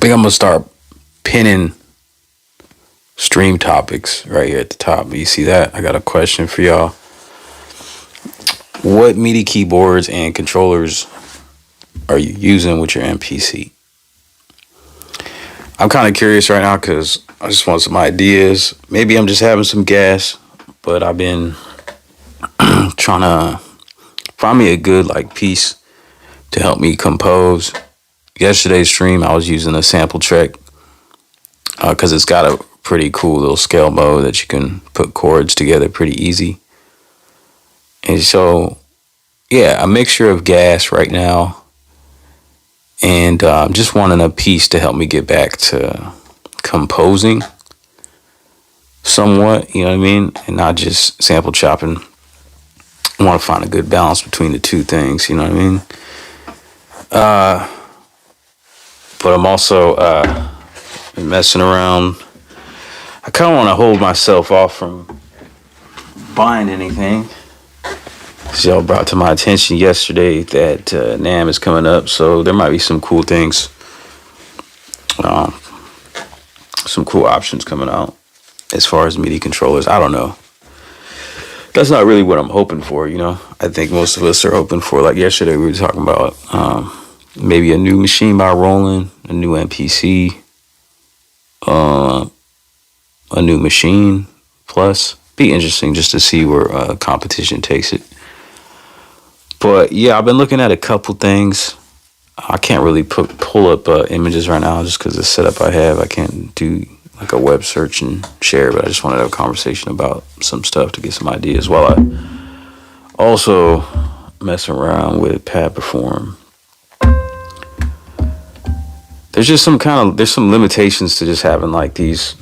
think I'm gonna start pinning stream topics right here at the top. You see that? I got a question for y'all. What MIDI keyboards and controllers are you using with your MPC? I'm kind of curious right now because I just want some ideas. Maybe I'm just having some gas, but I've been trying to find me a good piece to help me compose. Yesterday's stream, I was using a SmplTrek because it's got a pretty cool little scale mode that you can put chords together pretty easy. And so, yeah, a mixture of gas right now, and just wanting a piece to help me get back to composing somewhat, you know what I mean? And not just sample chopping. I want to find a good balance between the two things, you know what I mean? But I'm also messing around. I kind of want to hold myself off from buying anything. So y'all brought to my attention yesterday that NAMM is coming up, so there might be some cool things, some cool options coming out as far as MIDI controllers. I don't know. That's not really what I'm hoping for, you know. I think most of us are hoping for, like yesterday we were talking about maybe a new machine by RAUL, a new MPC, a new machine plus. Be interesting just to see where competition takes it. But yeah, I've been looking at a couple things. I can't really pull up images right now just because the setup I have. I can't do like a web search and share, but I just wanted to have a conversation about some stuff to get some ideas while I also mess around with Pad Perform. There's just there's some limitations to just having like these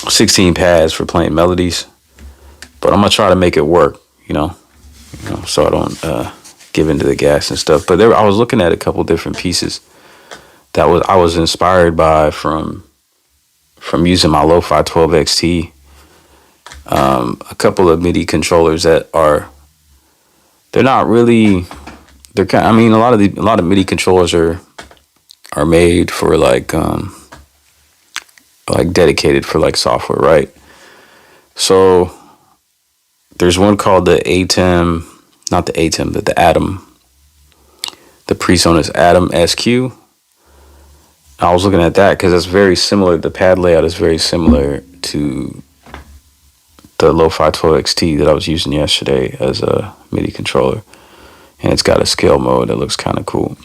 16 pads for playing melodies, but I'm gonna try to make it work, you know, so I don't give into the gas and stuff. But I was looking at a couple different pieces that I was inspired by from using my Lo-Fi 12 XT. A couple of MIDI controllers that they're not really, they're kind. I mean, a lot of MIDI controllers are made for like dedicated for like software, right? So there's one called the ATEM, not the ATEM, but the Atom. The PreSonus Atom SQ. I was looking at that because it's very similar. The pad layout is very similar to the Lo-Fi 12 XT that I was using yesterday as a MIDI controller. And it's got a scale mode that looks kind of cool.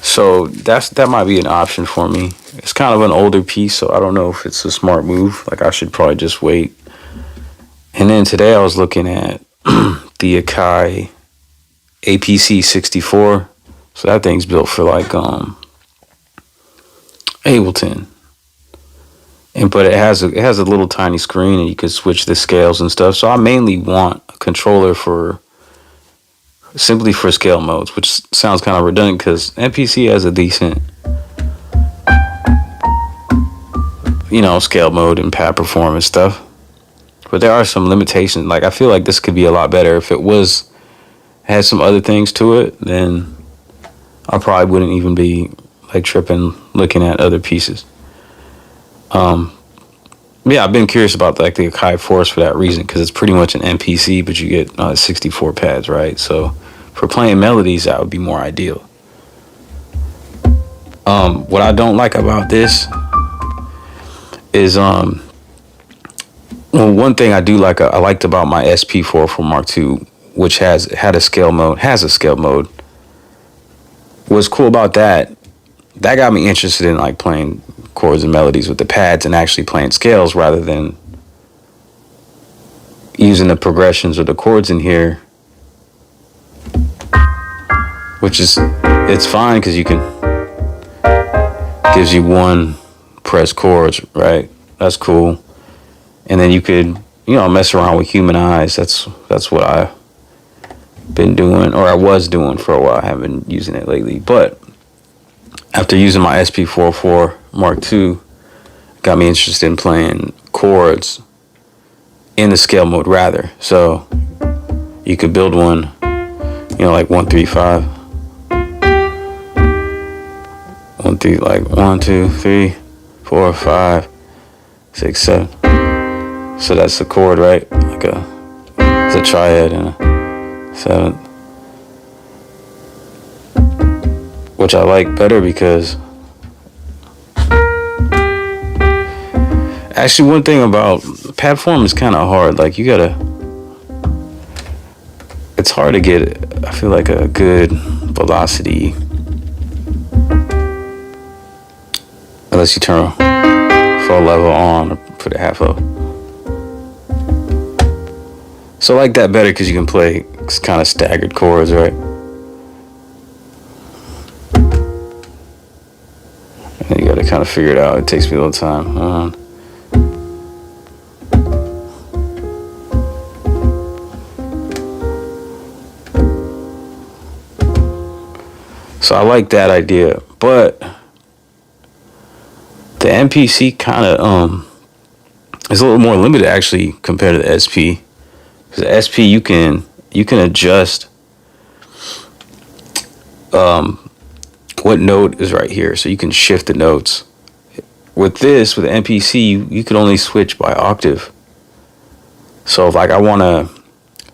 So that might be an option for me. It's kind of an older piece, so I don't know if it's a smart move. Like I should probably just wait. And then today I was looking at the Akai APC 64. So that thing's built for like Ableton. But it has a little tiny screen and you could switch the scales and stuff. So I mainly want a controller simply for scale modes, which sounds kind of redundant because MPC has a decent, scale mode and pad performance stuff. But there are some limitations. Like I feel like this could be a lot better if it had some other things to it. Then I probably wouldn't even be like tripping looking at other pieces. Yeah, I've been curious about like the Akai Force for that reason, because it's pretty much an MPC, but you get 64 pads, right? So for playing melodies, that would be more ideal. What I don't like about this is one thing I do like, I liked about my SP4 Mark II, which has a scale mode. What's cool about that got me interested in like playing chords and melodies with the pads and actually playing scales rather than using the progressions or the chords in here, which it's fine because gives you one press chords, right? That's cool. And then you could mess around with human eyes. That's what I've been doing, or I was doing for a while. I haven't been using it lately, but after using my SP4 Mark II, got me interested in playing chords in the scale mode rather. So you could build one, like 135, 1 like 1, 2, 3, 4, 5, 6, 7. So that's the chord, right? Like it's a triad and a seventh, which I like better because actually one thing about pad form is kind of hard. Like it's hard to get, I feel like, a good velocity unless you turn full level on or put it half level. So I like that better because you can play kind of staggered chords, right? And you got to kind of figure it out. It takes me a little time. So I like that idea, but the MPC kind of is a little more limited actually compared to the SP. Because the SP you can adjust what note is right here, so you can shift the notes. With this, with the MPC, you can only switch by octave. So if like I want to,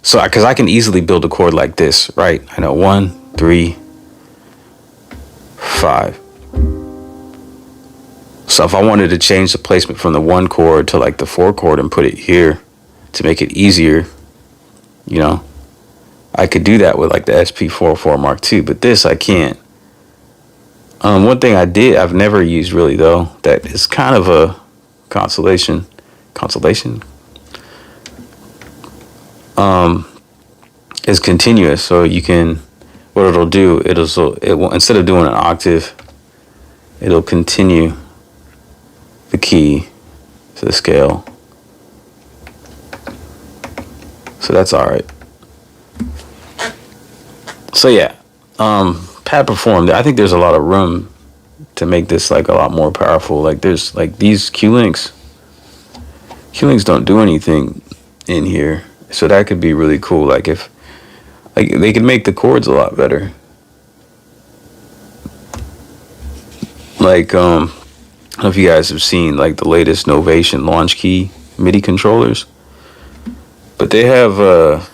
because I can easily build a chord like this, right? I know 1, 3, 5. So if I wanted to change the placement from the 1 chord to like the 4 chord and put it here to make it easier, you know, I could do that with like the SP404 Mark II, but this I can't. One thing I've never used really though, that is kind of a consolation, is continuous. So you can, what it'll do, it will, instead of doing an octave, it'll continue the key to the scale. So that's all right. So yeah, pad performed. I think there's a lot of room to make this like a lot more powerful. Like there's like these Q-links don't do anything in here, so that could be really cool. Like if like they could make the chords a lot better. Like I don't know if you guys have seen like the latest Novation launch key MIDI controllers, but they have a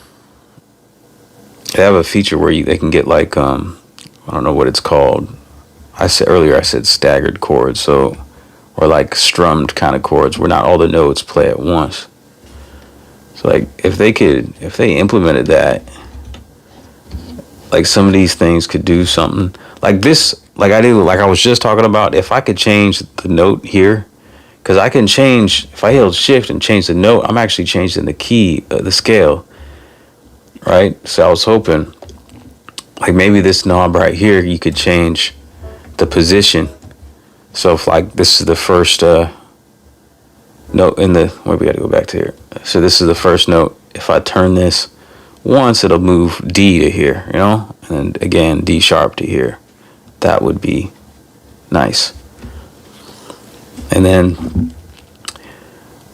feature where they can get like I don't know what it's called. I said staggered chords, so, or like strummed kind of chords where not all the notes play at once. So like if they implemented that, like some of these things could do something like this, like I was just talking about. If I could change the note here, because I can change, if I held shift and change the note, I'm actually changing the key, the scale, right? So I was hoping like maybe this knob right here, you could change the position. So if like this is the first note in the, wait, we got to go back to here. So this is the first note. If I turn this once, it'll move D to here, you know, and then again D sharp to here. That would be nice. And then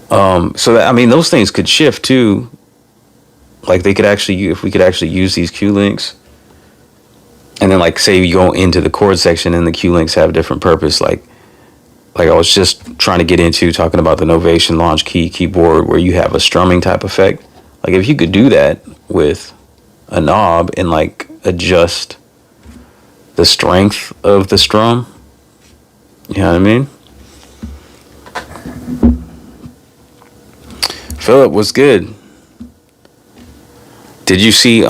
so that, I mean, those things could shift too. Like they could actually, if we could actually use these Q links, and then like say you go into the chord section and the Q links have a different purpose. Like I was just trying to get into talking about the Novation launch keyboard where you have a strumming type effect. Like if you could do that with a knob and like adjust the strength of the strum, you know what I mean? Philip, what's good? Did you see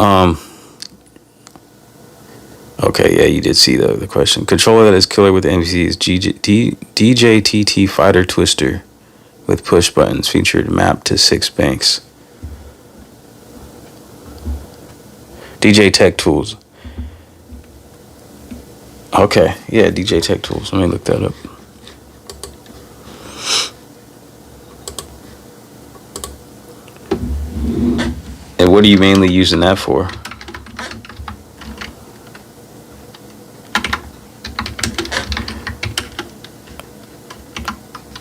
okay, yeah, you did see the question. Controller that is killer with the MPC is DJTT Fighter Twister with push buttons featured mapped to 6 banks. DJ Tech Tools. Okay, yeah, DJ Tech Tools. Let me look that up. And what are you mainly using that for?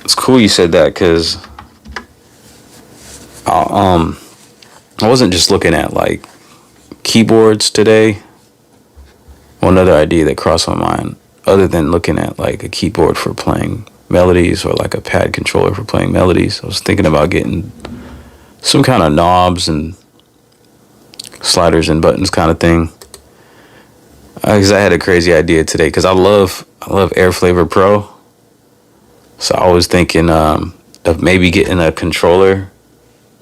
It's cool you said that, because I wasn't just looking at like keyboards today. Well, another idea that crossed my mind. other than looking at like a keyboard for playing melodies or like a pad controller for playing melodies. I was thinking about getting some kind of knobs and sliders and buttons kind of thing. Because I had a crazy idea today, because I love Air Flavor Pro. So I was thinking of maybe getting a controller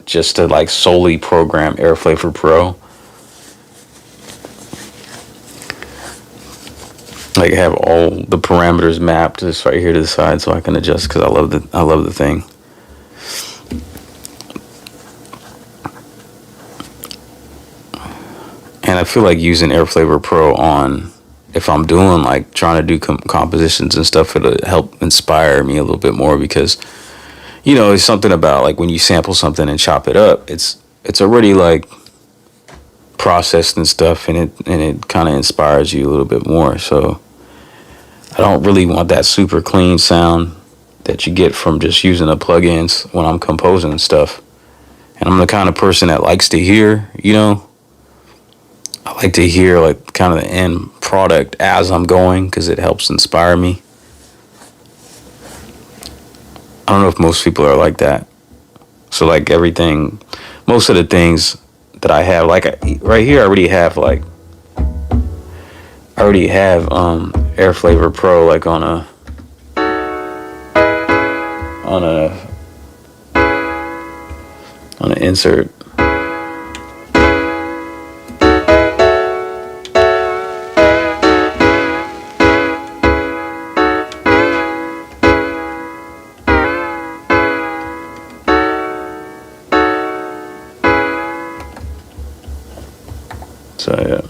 just to like solely program Air Flavor Pro. Like have all the parameters mapped just right here to the side so I can adjust, because I love the thing. And I feel like using Air Flavor Pro on, if I'm doing like trying to do compositions and stuff, it'll help inspire me a little bit more, because you know, it's something about like when you sample something and chop it up, it's already like processed and stuff, and it kind of inspires you a little bit more. So I don't really want that super clean sound that you get from just using the plugins when I'm composing and stuff. And I'm the kind of person that likes to hear, you know, I like to hear like kind of the end product as I'm going, because it helps inspire me. I don't know if most people are like that. So like everything, most of the things that I have, like right here, I already have Air Flavor Pro like on an insert. So yeah.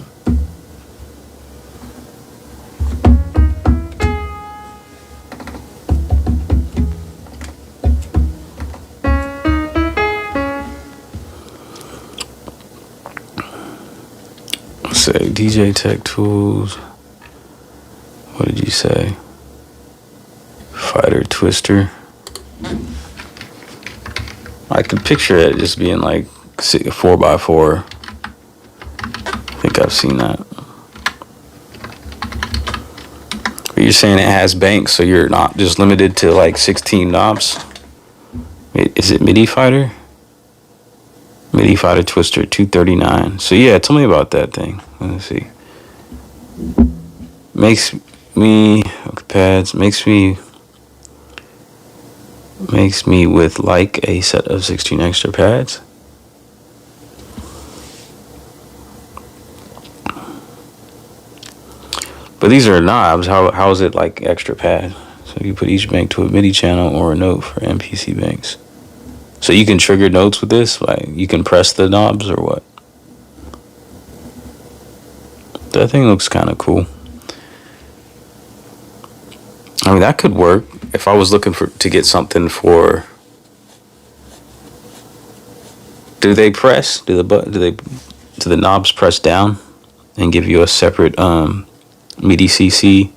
Let's say DJ Tech Tools. What did you say? Fighter Twister. I could picture it just being like 4x4. I think I've seen that. But you're saying it has banks, so you're not just limited to like 16 knobs. Is it MIDI Fighter? MIDI Fighter Twister 239. So yeah, tell me about that thing. Let's see. Makes me with like a set of 16 extra pads. But these are knobs. How is it like extra pad? So you put each bank to a MIDI channel or a note for MPC banks. So you can trigger notes with this? Like you can press the knobs or what? That thing looks kind of cool. I mean, that could work if I was looking to get something for. Do they press? Do the knobs press down and give you a separate MIDI CC?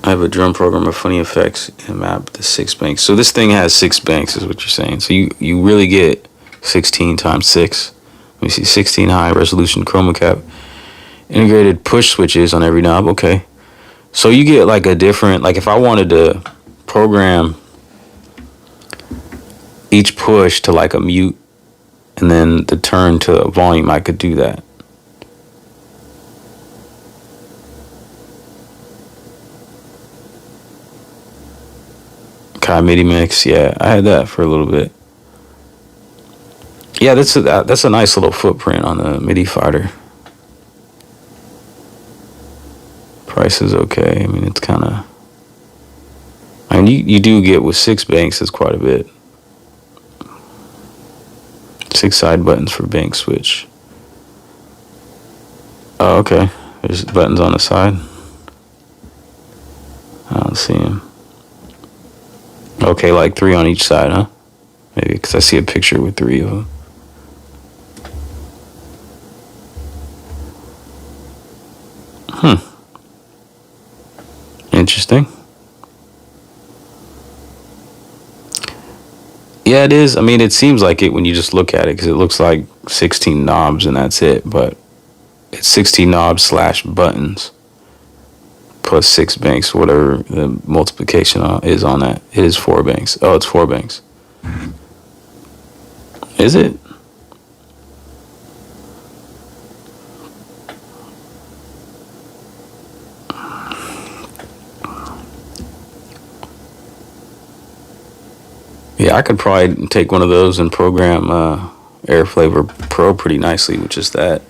I have a drum program of funny effects and map the 6 banks. So this thing has 6 banks is what you're saying. So you really get 16 times 6. Let me see, 16 high resolution chroma cap. Integrated push switches on every knob. Okay. So you get like a different, like if I wanted to program each push to like a mute and then the turn to a volume, I could do that. MKII MIDI mix, yeah, I had that for a little bit. Yeah, that's a nice little footprint on the MIDI Fighter. Price is okay. I mean, it's kind of. I mean, you do get with 6 banks is quite a bit. 6 side buttons for bank switch. Oh, okay. There's buttons on the side. I don't see them. Okay, like 3 on each side, huh? Maybe because I see a picture with 3 of them. Interesting. Yeah, it is. I mean, it seems like it when you just look at it, because it looks like 16 knobs and that's it. But it's 16 knobs slash buttons plus 6 banks, whatever the multiplication is on that. It is 4 banks. Oh, it's 4 banks. Is it? Yeah, I could probably take one of those and program Airflavor Pro pretty nicely with just that.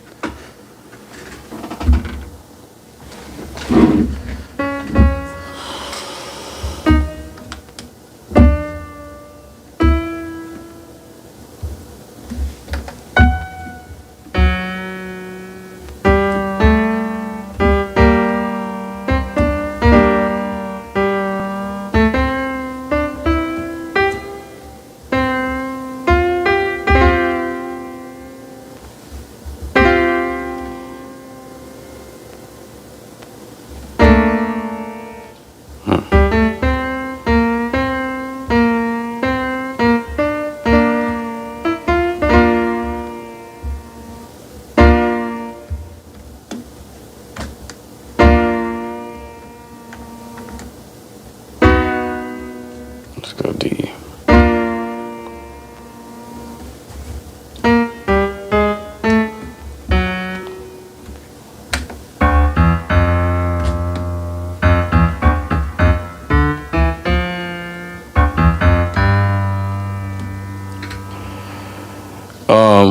Let's go D.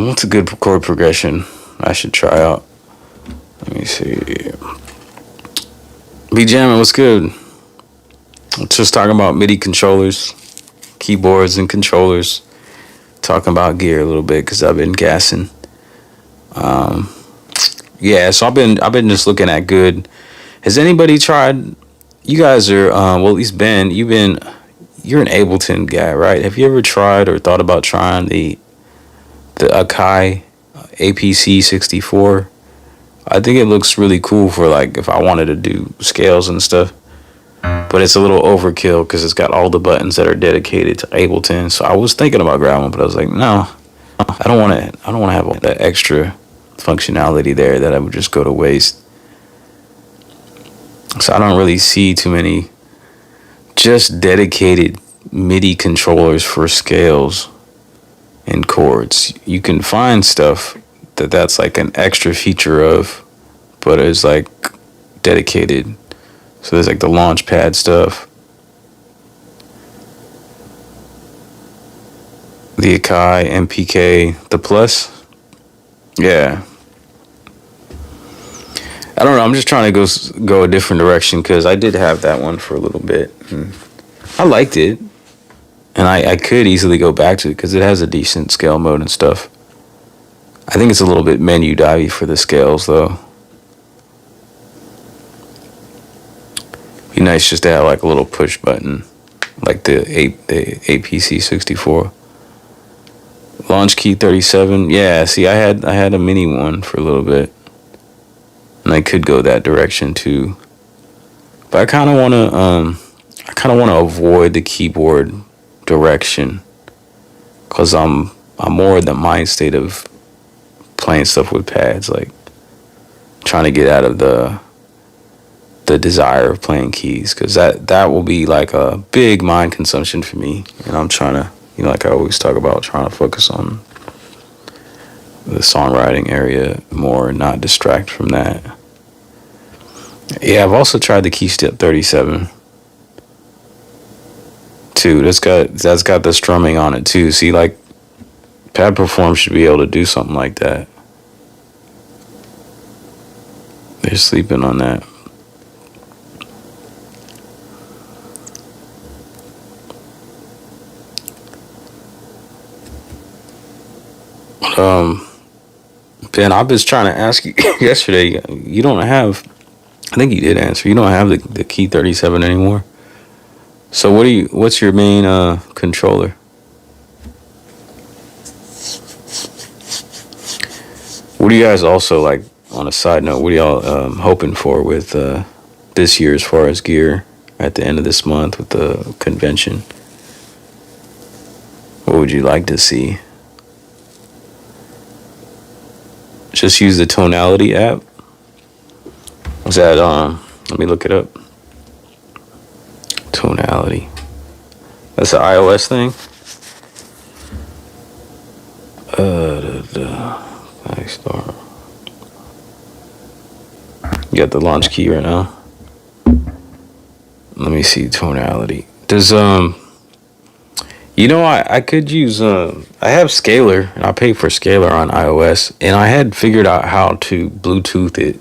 What's a good chord progression I should try out? Let me see. Be jamming, what's good? Just talking about MIDI controllers, keyboards and controllers. Talking about gear a little bit because I've been gassing. Yeah, so I've been just looking at good. Has anybody tried? You guys are well, at least Ben. You're an Ableton guy, right? Have you ever tried or thought about trying the MKII APC 64? I think it looks really cool for like if I wanted to do scales and stuff. But it's a little overkill because it's got all the buttons that are dedicated to Ableton. So I was thinking about grabbing one, but I was like, no, I don't want to have all that extra functionality there that I would just go to waste. So I don't really see too many just dedicated MIDI controllers for scales and chords. You can find stuff that's like an extra feature of, but it's like dedicated. So there's like the Launchpad stuff, the Akai, MPK, the Plus. Yeah. I don't know. I'm just trying to go a different direction because I did have that one for a little bit. And I liked it. And I could easily go back to it because it has a decent scale mode and stuff. I think it's a little bit menu divey for the scales though. Be nice just to have like a little push button, like the APC 64. Launch key 37. Yeah, see, I had a mini one for a little bit, and I could go that direction too. But I kind of want to avoid the keyboard direction, cause I'm more in the mind state of playing stuff with pads, like trying to get out of the desire of playing keys, because that will be like a big mind consumption for me, and I'm trying to, like I always talk about, trying to focus on the songwriting area more and not distract from that. Yeah, I've also tried the Keystep 37 too. That's got the strumming on it too. See, like Pad Perform should be able to do something like that. They're sleeping on that. Ben, I was trying to ask you yesterday. You don't have, I think you did answer. You don't have the Key 37 anymore. So what's your main controller? What do you guys also, like, on a side note, what are y'all hoping for with this year as far as gear at the end of this month with the convention? What would you like to see? Just use the tonality app. Was that let me look it up. Tonality. That's an iOS thing. Start. You got the launch key right now. Let me see tonality. Does you know, I could use I have Scalar, and I pay for Scalar on iOS, and I had figured out how to Bluetooth it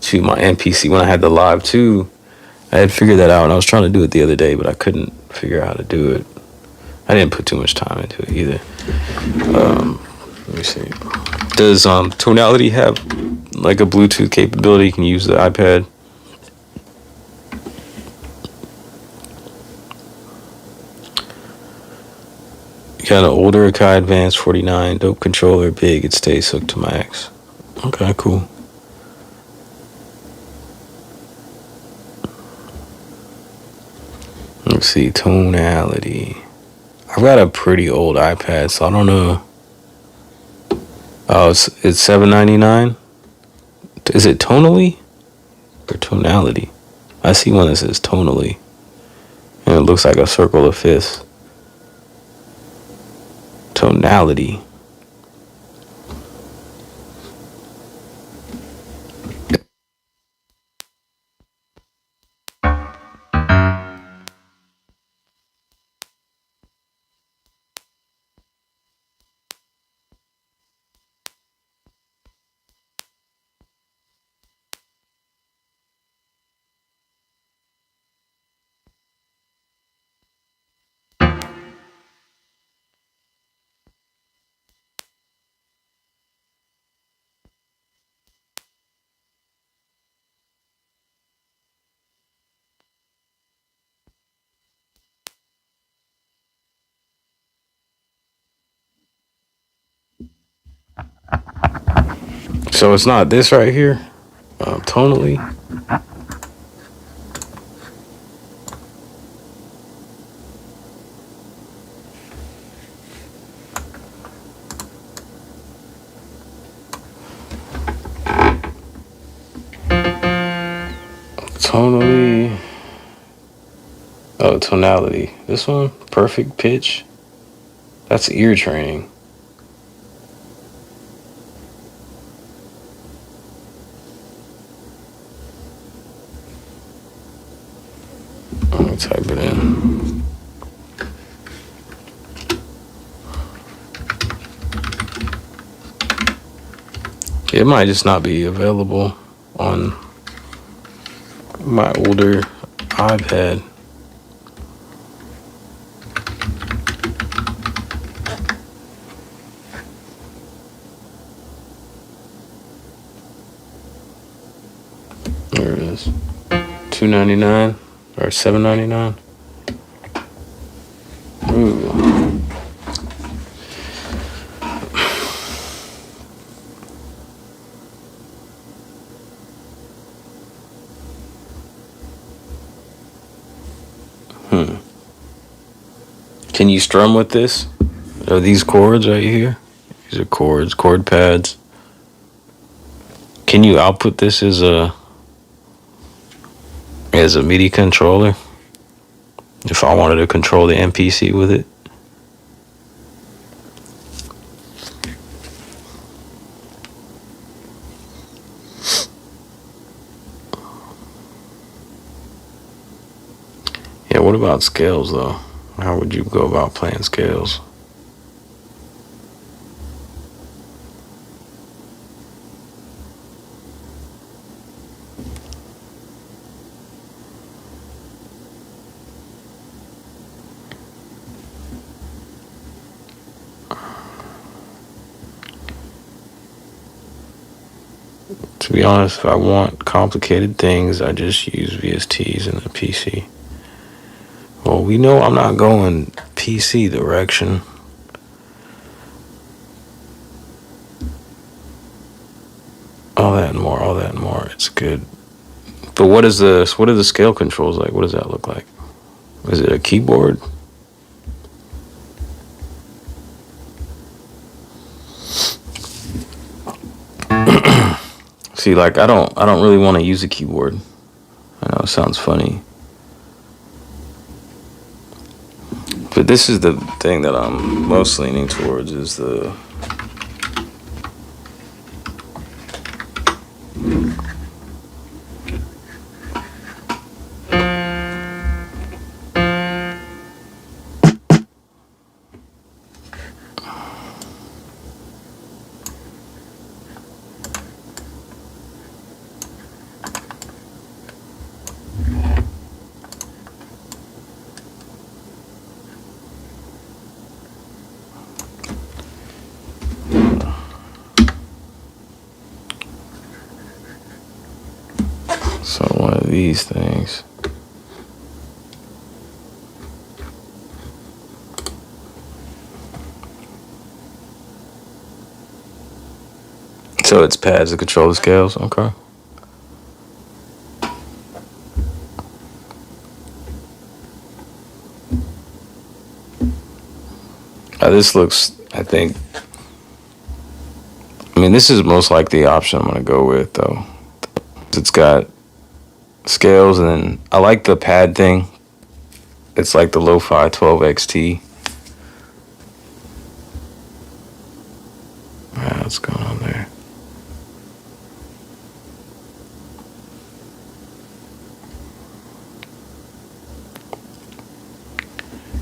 to my MPC when I had the Live 2. I had figured that out, and I was trying to do it the other day, but I couldn't figure out how to do it. I didn't put too much time into it either. Let me see. Does Tonality have like a Bluetooth capability? You can use the iPad. You got an older Akai Advanced 49, dope controller, big, it stays hooked to max. Okay, cool. Let's see, Tonality. I've got a pretty old iPad, so I don't know. Oh, it's $7.99. Is it Tonally or Tonality? I see one that says Tonally, and it looks like a circle of fifths. Tonality. So it's not this right here, Tonally. Tonally. Oh, Tonality. This one, perfect pitch. That's ear training. Let me type it in. It might just not be available on my older iPad. There it is. $2.99 or $7.99. Ooh. Can you strum with this? Are these chords right here? These are chords, chord pads. Can you output this as a MIDI controller? If I wanted to control the MPC with it. Yeah, what about scales though? How would you go about playing scales? To be honest, if I want complicated things, I just use VSTs in the PC. Well, we know I'm not going PC direction. All that and more, all that and more. It's good. But what are the scale controls like? What does that look like? Is it a keyboard? See, like I don't really want to use a keyboard. I know it sounds funny, but this is the thing that I'm most leaning towards is the so one of these things. So it's pads to control the scales, okay. This looks, I think, I mean, this is most likely the option I'm gonna go with though. It's got scales, and then I like the pad thing. It's like the Lo-Fi 12XT. What's going on there?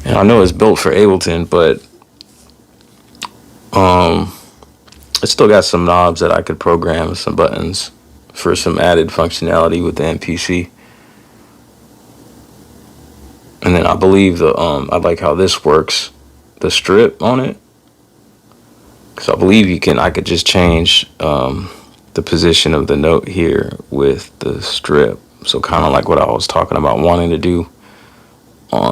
And I know it's built for Ableton, but it's still got some knobs that I could program, some buttons for some added functionality with the MPC. And then I believe I like how this works, the strip on it, because I believe I could just change the position of the note here with the strip. So kind of like what I was talking about wanting to do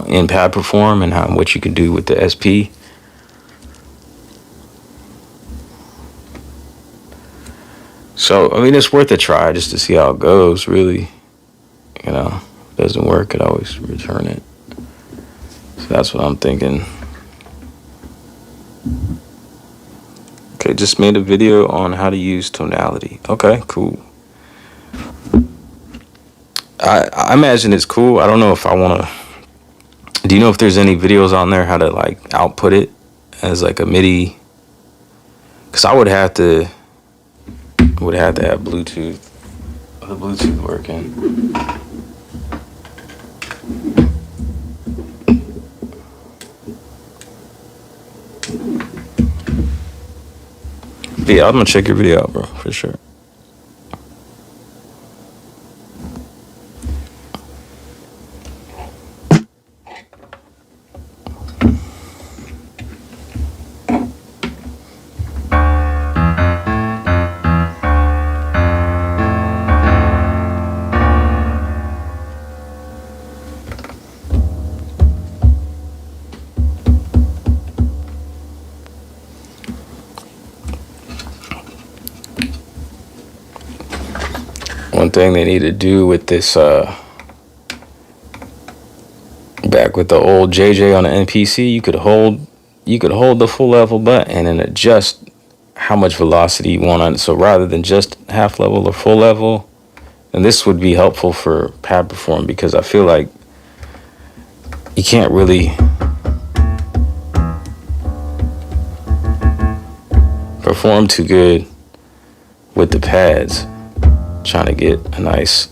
in Pad Perform, and what you can do with the SP. So, I mean, it's worth a try just to see how it goes, really. You know, if it doesn't work, I'd always return it. So that's what I'm thinking. Okay, just made a video on how to use tonality. Okay, cool. I imagine it's cool. I don't know if I want to... Do you know if there's any videos on there how to, like, output it as, like, a MIDI? Because I would have to have Bluetooth, the Bluetooth working. But yeah, I'm gonna check your video out, bro, for sure. One thing they need to do with this, back with the old JJ on the NPC, you could hold the full level button and adjust how much velocity you want on it. So rather than just half level or full level, and this would be helpful for Pad Perform, because I feel like you can't really perform too good with the pads, trying to get a nice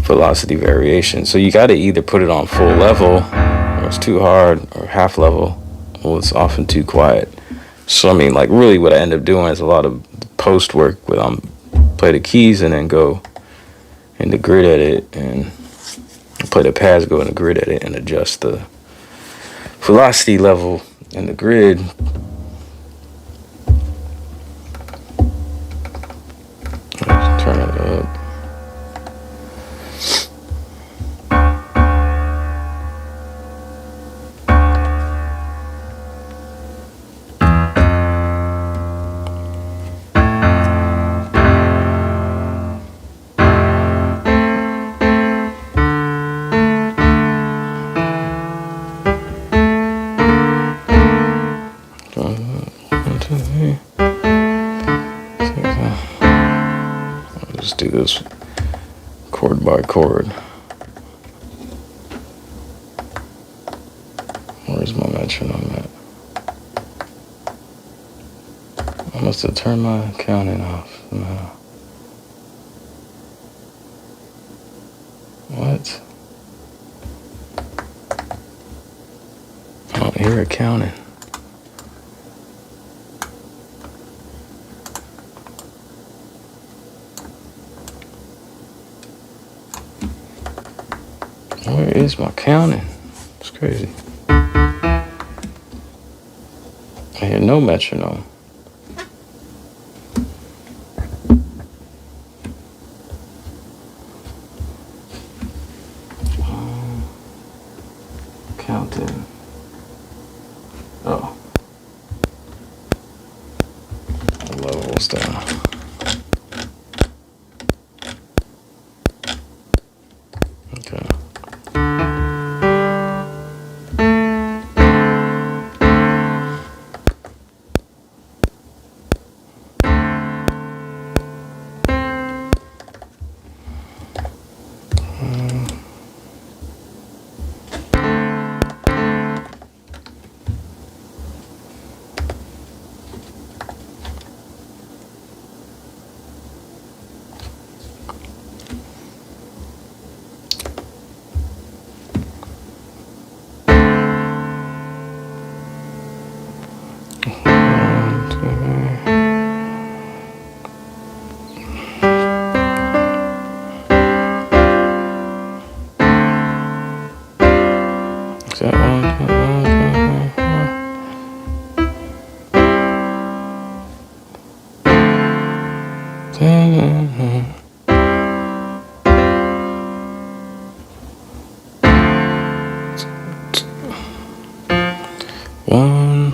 velocity variation. So you got to either put it on full level, or it's too hard, or half level, or it's often too quiet. So I mean, like, really what I end up doing is a lot of post work where I'm play the keys and then go into grid edit and play the pads, go into grid edit and adjust the velocity level in the grid. Turn it up. just do this chord by chord. Where's my metronome at? I must have turned my counting off somehow. What? I don't hear it counting. Where is my counting? It's crazy. I hear no metronome. Counting. Oh. Levels down. Okay. Is that one? One.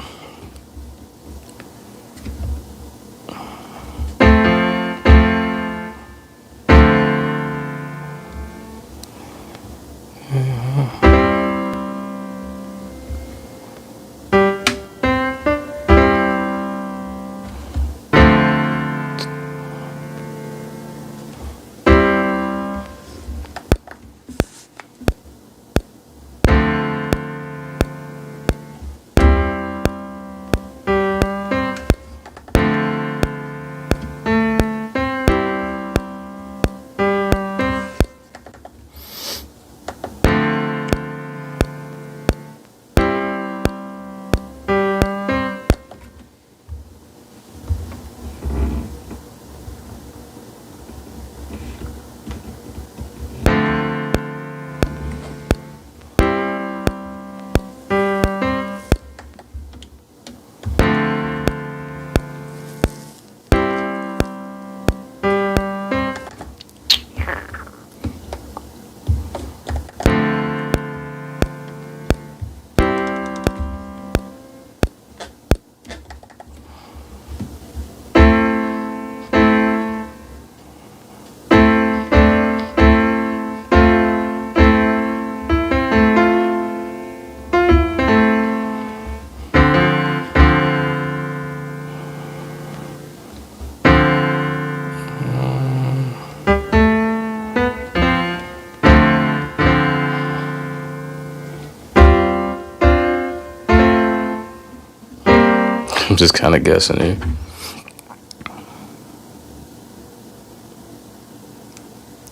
I'm just kind of guessing here.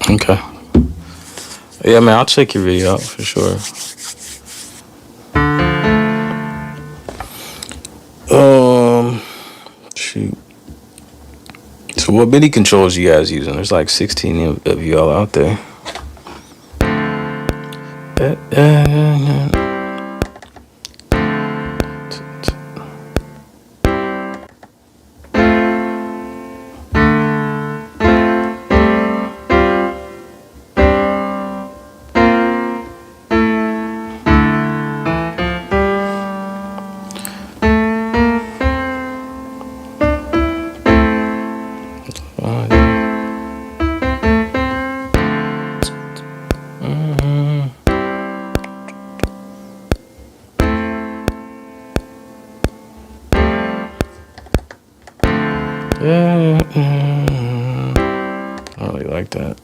Okay. Yeah, man, I'll check your video out for sure. Shoot. So what MIDI controls you guys using? There's like 16 of y'all out there. really like that.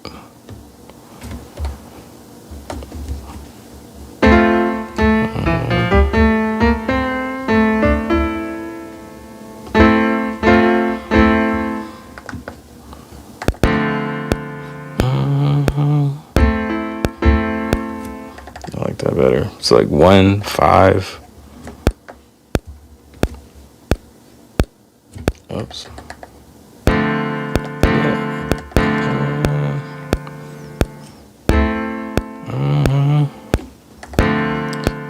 I like that better. It's like 1, 5. Oops.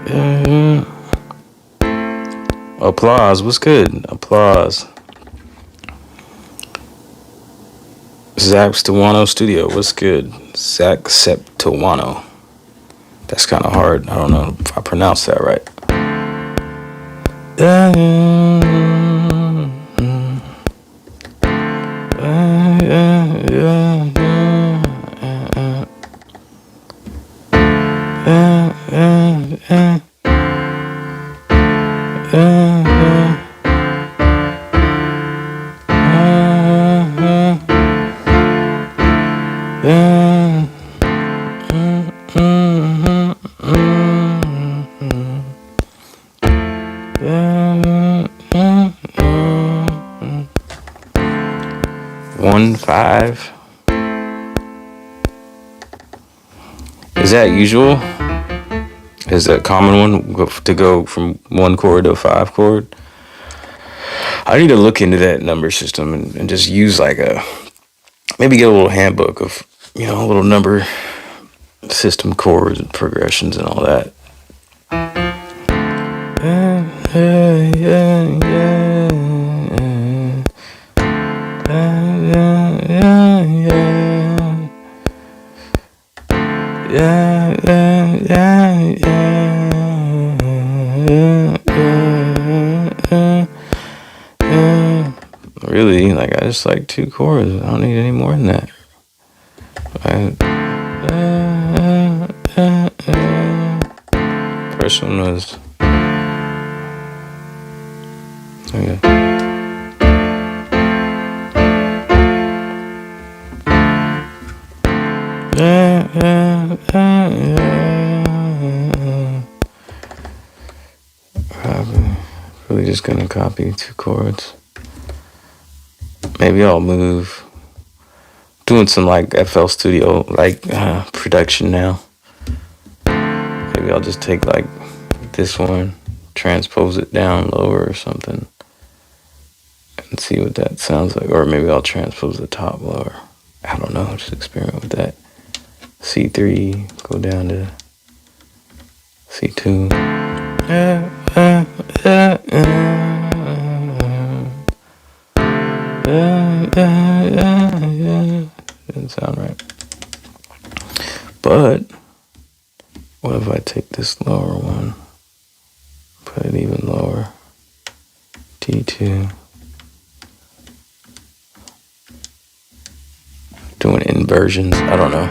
Yeah. Applause. What's good? Applause. Zach Stewano Studio. What's good? Zach Septuano. That's kind of hard. I don't know if I pronounced that right. One, 5. Is that usual? Is that common one to go from 1 chord to a 5 chord? I need to look into that number system and just use like maybe get a little handbook of, you know, a little number system chords and progressions and all that. Really, like I just like 2 chords. I don't need any more than that. First one was okay. Really just gonna copy 2 chords. Maybe I'll move. Doing some like FL Studio like production now. Maybe I'll just take like this one, transpose it down lower or something, and see what that sounds like. Or maybe I'll transpose the top lower. I don't know. Just experiment with that. C3, go down to C2. Didn't sound right. But what if I take this lower one, put it even lower, D2, doing inversions, I don't know.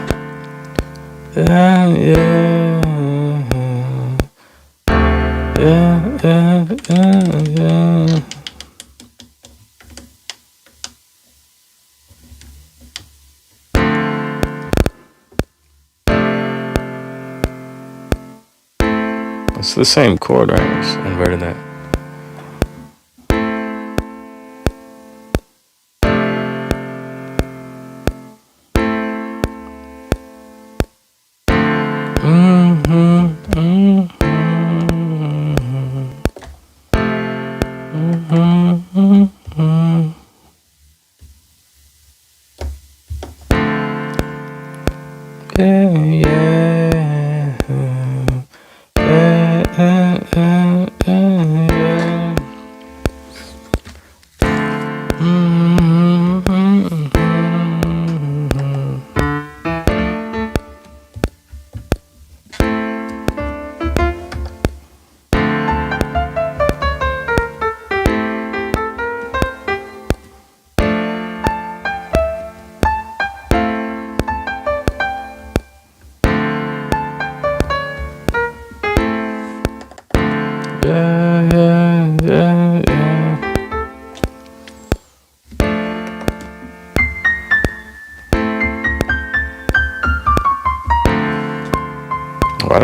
It's the same chord, right? Just inverted that.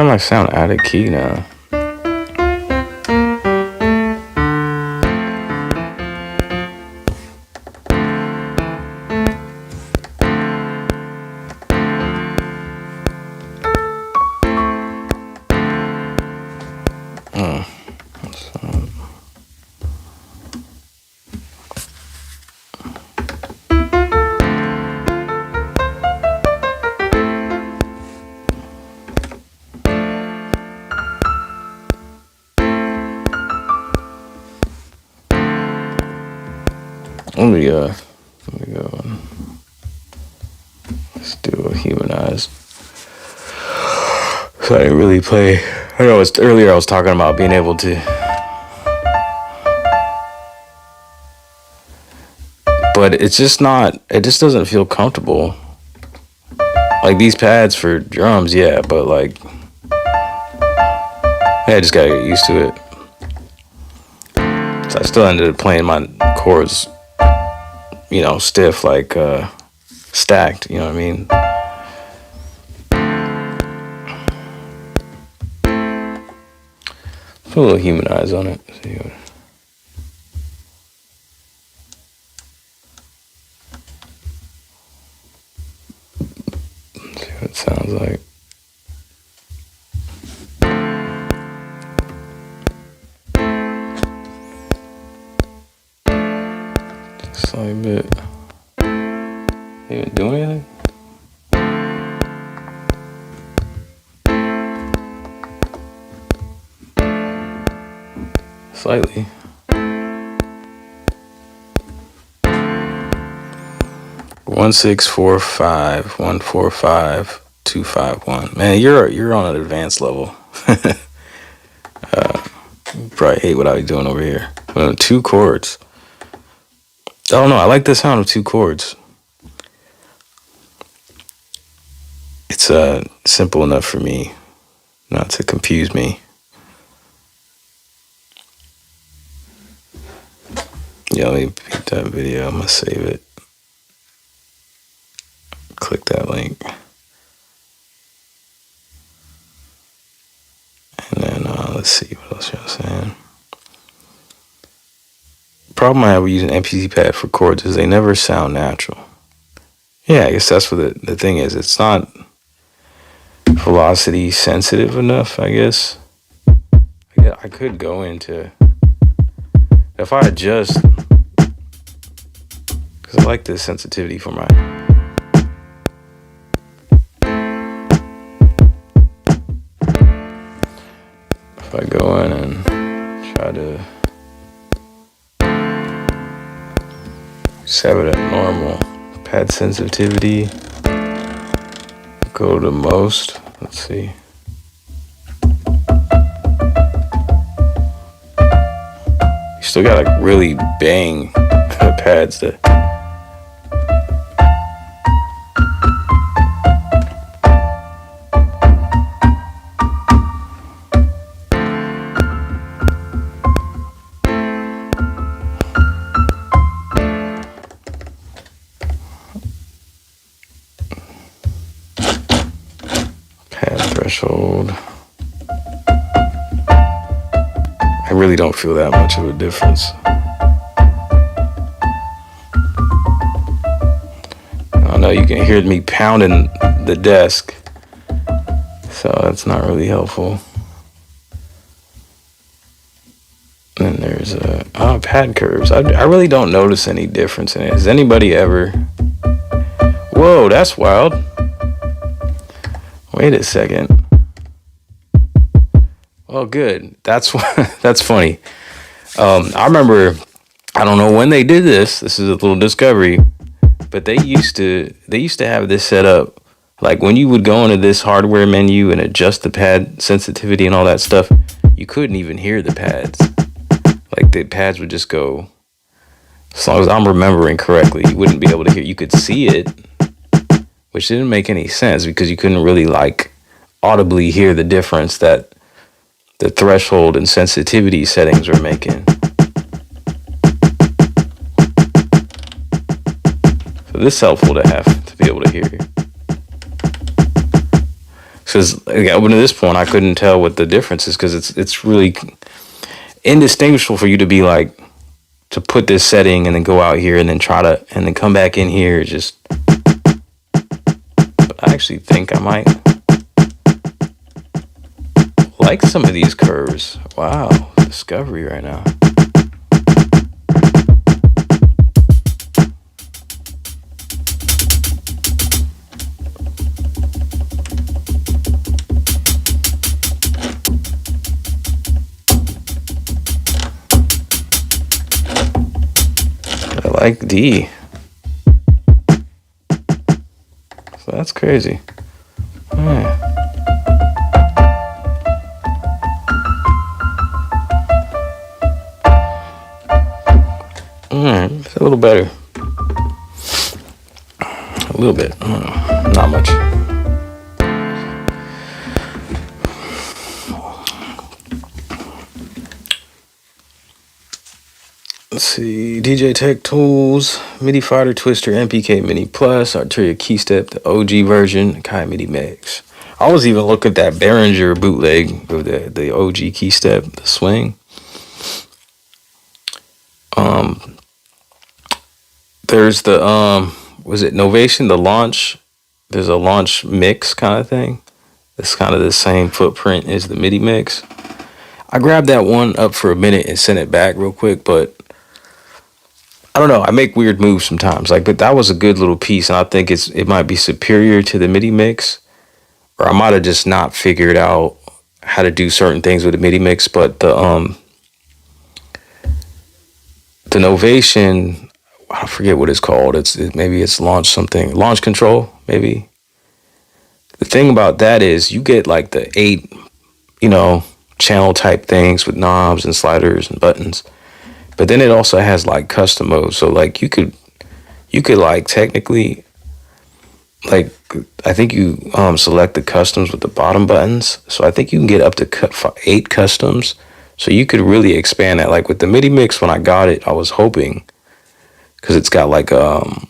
come I sound out of key now? Let me go. Let's do a humanized. So I didn't really play. I know earlier I was talking about being able to, but it's just not. It just doesn't feel comfortable. Like these pads for drums, yeah, but like, yeah, I just gotta get used to it. So I still ended up playing my chords, you know, stiff, like stacked, you know what I mean? Put a little humanize on it. See what it sounds like. Just a bit. Even do anything? Slightly. One 6 4 5 1 4 5 2 5 1. Man, you're on an advanced level. You probably hate what I was doing over here. 2 chords. I don't know. I like the sound of 2 chords. It's simple enough for me not to confuse me. Yeah, let me beat that video. I'm gonna save it. Click that link. And then let's see what else you're saying. Problem I have with using MPC pad for chords is they never sound natural. Yeah, I guess that's what the thing is. It's not velocity sensitive enough, I guess. I could go into, if I adjust, because I like the sensitivity for my, if I go in and try to set it at normal, pad sensitivity, go to most, let's see. You still gotta really bang the pads to, threshold. I really don't feel that much of a difference. I know you can hear me pounding the desk, so that's not really helpful. And then there's pad curves. I really don't notice any difference in it. Has anybody ever? Whoa, that's wild. Wait a second. Oh, good. That's funny. I remember, I don't know when they did this. This is a little discovery, but they used to have this set up. Like when you would go into this hardware menu and adjust the pad sensitivity and all that stuff, you couldn't even hear the pads. Like the pads would just go. As long as I'm remembering correctly, you wouldn't be able to hear. You could see it, which didn't make any sense because you couldn't really like audibly hear the difference that the threshold and sensitivity settings were making. So this is helpful to have to be able to hear. Because up to this point, I couldn't tell what the difference is, because it's really indistinguishable for you to be like, to put this setting and then go out here and then and then come back in here. Just, but I actually think I might like some of these curves. Wow, discovery right now. I like D. So that's crazy. All right. It's a little better. A little bit. Not much. Let's see. DJ Tech Tools, MIDI Fighter Twister, MPK Mini Plus, Arturia Keystep, the OG version, MKII MIDI Mix. I was even looking at that Behringer bootleg of the OG Keystep, the swing. There's the was it Novation, the launch? There's a launch mix kind of thing. It's kind of the same footprint as the MIDI mix. I grabbed that one up for a minute and sent it back real quick, but I don't know. I make weird moves sometimes. Like, but that was a good little piece, and I think it might be superior to the MIDI mix, or I might have just not figured out how to do certain things with the MIDI mix. But the Novation, I forget what it's called. Maybe it's launch control. Maybe the thing about that is you get like the 8, channel type things with knobs and sliders and buttons. But then it also has like custom modes. So like you could like technically, like I think you select the customs with the bottom buttons. So I think you can get up to 8 customs. So you could really expand that. Like with the MIDI mix, when I got it, I was hoping, because it's got like an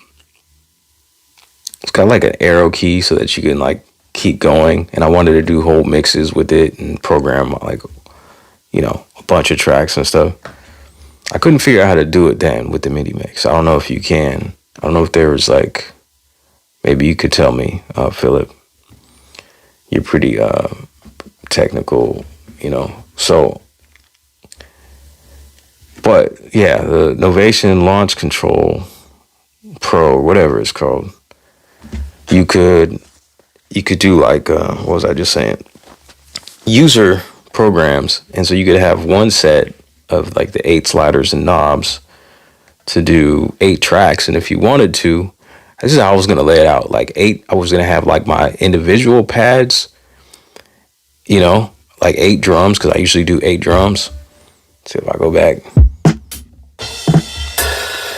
arrow key so that you can like keep going. And I wanted to do whole mixes with it and program like, a bunch of tracks and stuff. I couldn't figure out how to do it then with the MIDI mix. I don't know if you can. I don't know if there was like, maybe you could tell me, Philip. You're pretty technical, So, but yeah, the Novation Launch Control Pro, whatever it's called, you could do like, what was I just saying? User programs. And so you could have one set of like the 8 sliders and knobs to do 8 tracks. And if you wanted to, this is how I was going to lay it out. Like 8, I was going to have like my individual pads, like 8 drums, because I usually do 8 drums. Let's see if I go back.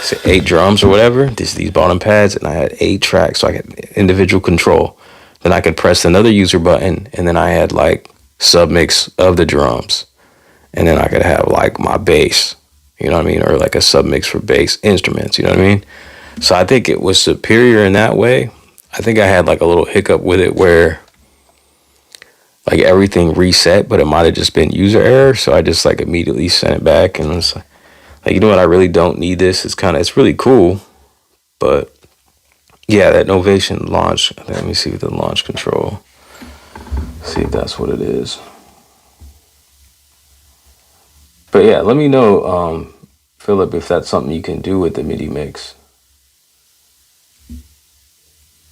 Say 8 drums or whatever. These bottom pads, and I had 8 tracks, so I had individual control. Then I could press another user button, and then I had like submix of the drums. And then I could have like my bass, or like a submix for bass instruments, you know what I mean? So I think it was superior in that way. I think I had like a little hiccup with it where like everything reset, but it might have just been user error. So I just like immediately sent it back and was like, you know what? I really don't need this. It's really cool. But yeah, that Novation launch, let me see the launch control. See if that's what it is. But yeah, let me know, Philip, if that's something you can do with the MIDI mix.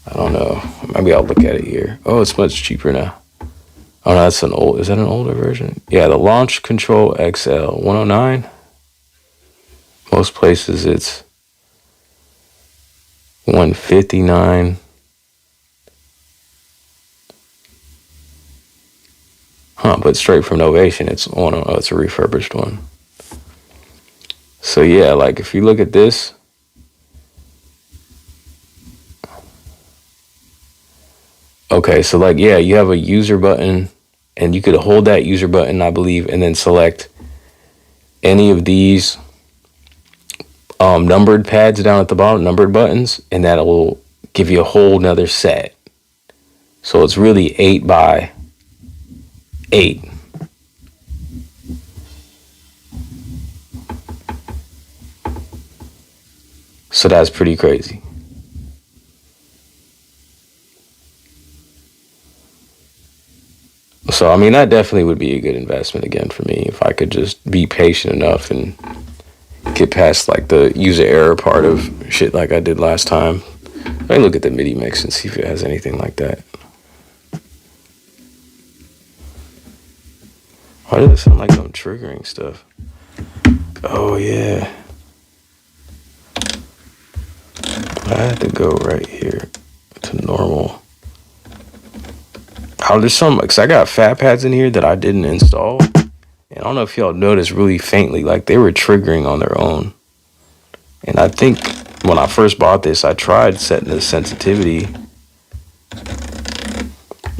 I don't know. Maybe I'll look at it here. Oh, it's much cheaper now. Oh, no, is that an older version? Yeah, the Launch Control XL 109. Most places it's 159. But straight from Novation, it's a refurbished one. So yeah, like if you look at this, okay, so like, yeah, you have a user button, and you could hold that user button, I believe, and then select any of these numbered pads down at the bottom, numbered buttons, and that will give you a whole nother set. So it's really 8 by 8. So that's pretty crazy. So, I mean, that definitely would be a good investment again for me if I could just be patient enough and get past like the user error part of shit like I did last time. Let me look at the MIDI mix and see if it has anything like that. Why does it sound like I'm triggering stuff? Oh, yeah. I had to go right here to normal. Oh, there's some, because I got fat pads in here that I didn't install. And I don't know if y'all noticed really faintly, like they were triggering on their own. And I think when I first bought this, I tried setting the sensitivity.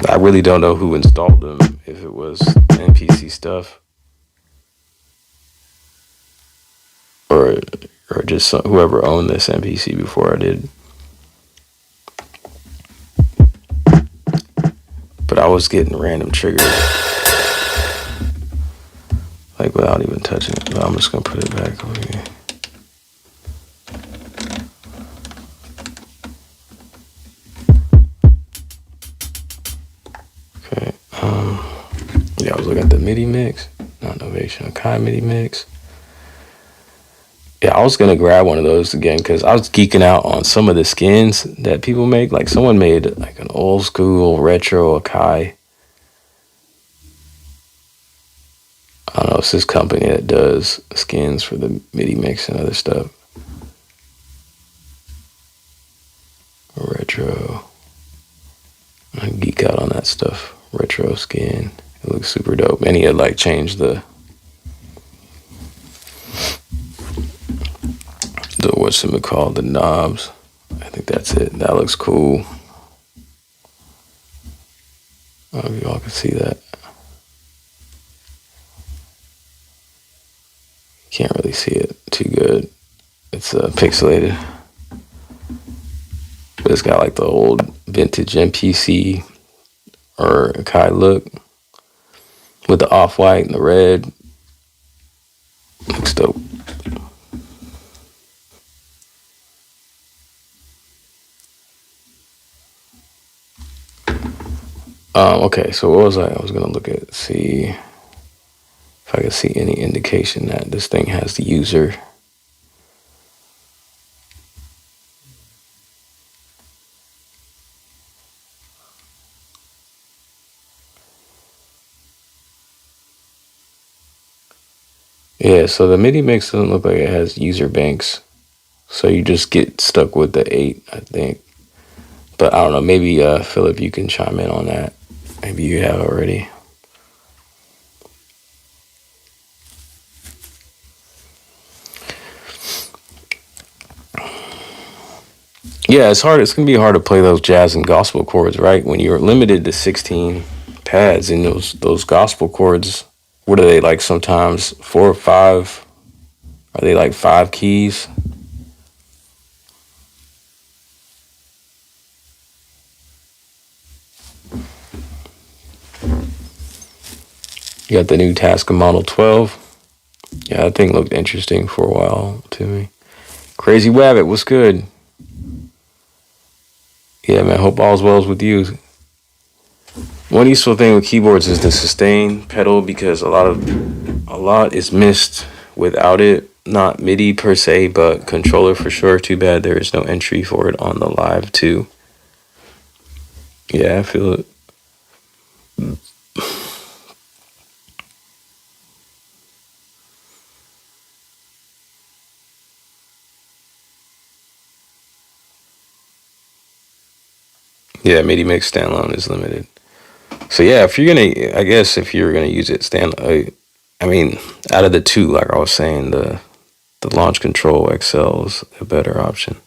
I really don't know who installed them, if it was NPC stuff or just whoever owned this NPC before I did. But I was getting random triggers, like without even touching it. But I'm just gonna put it back over here. Okay. Yeah, I was looking at the MIDI mix, not Novation, MKII MIDI mix. Yeah, I was gonna grab one of those again because I was geeking out on some of the skins that people make. Like someone made like an old school retro MKII. I don't know, it's this company that does skins for the MIDI mix and other stuff. Retro. I geek out on that stuff. Retro skin. It looks super dope. And he had like changed the what's it called? The knobs. I think that's it. That looks cool. I don't know if y'all can see that. Can't really see it too good. It's pixelated. But it's got like the old vintage MPC or MKII look with the off-white and the red. Looks dope. Okay, so what was I? I was gonna look at, see if I could see any indication that this thing has the user. Yeah, so the MIDI mix doesn't look like it has user banks. So you just get stuck with the 8, I think. But I don't know, maybe Philip, you can chime in on that. Maybe you have already. Yeah, it's hard. It's going to be hard to play those jazz and gospel chords, right? When you're limited to 16 pads and those gospel chords, what are they like sometimes? 4 or 5? Are they like 5 keys? You got the new Tascam Model 12. Yeah, that thing looked interesting for a while to me. Crazy Wabbit, what's good? Yeah, man, hope all's well with you. One useful thing with keyboards is the sustain pedal because a lot is missed without it. Not MIDI per se, but controller for sure. Too bad there is no entry for it on the Live 2. Yeah, I feel it. Yeah, MIDI mix standalone is limited. So yeah, if you're gonna, I guess if you're gonna use it I mean, out of the two, like I was saying, the Launch Control XL is a better option.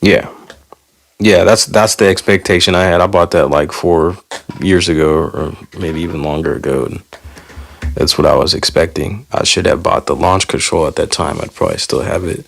Yeah. Yeah, that's the expectation I had. I bought that like 4 years ago, or maybe even longer ago. And that's what I was expecting. I should have bought the launch control at that time. I'd probably still have it.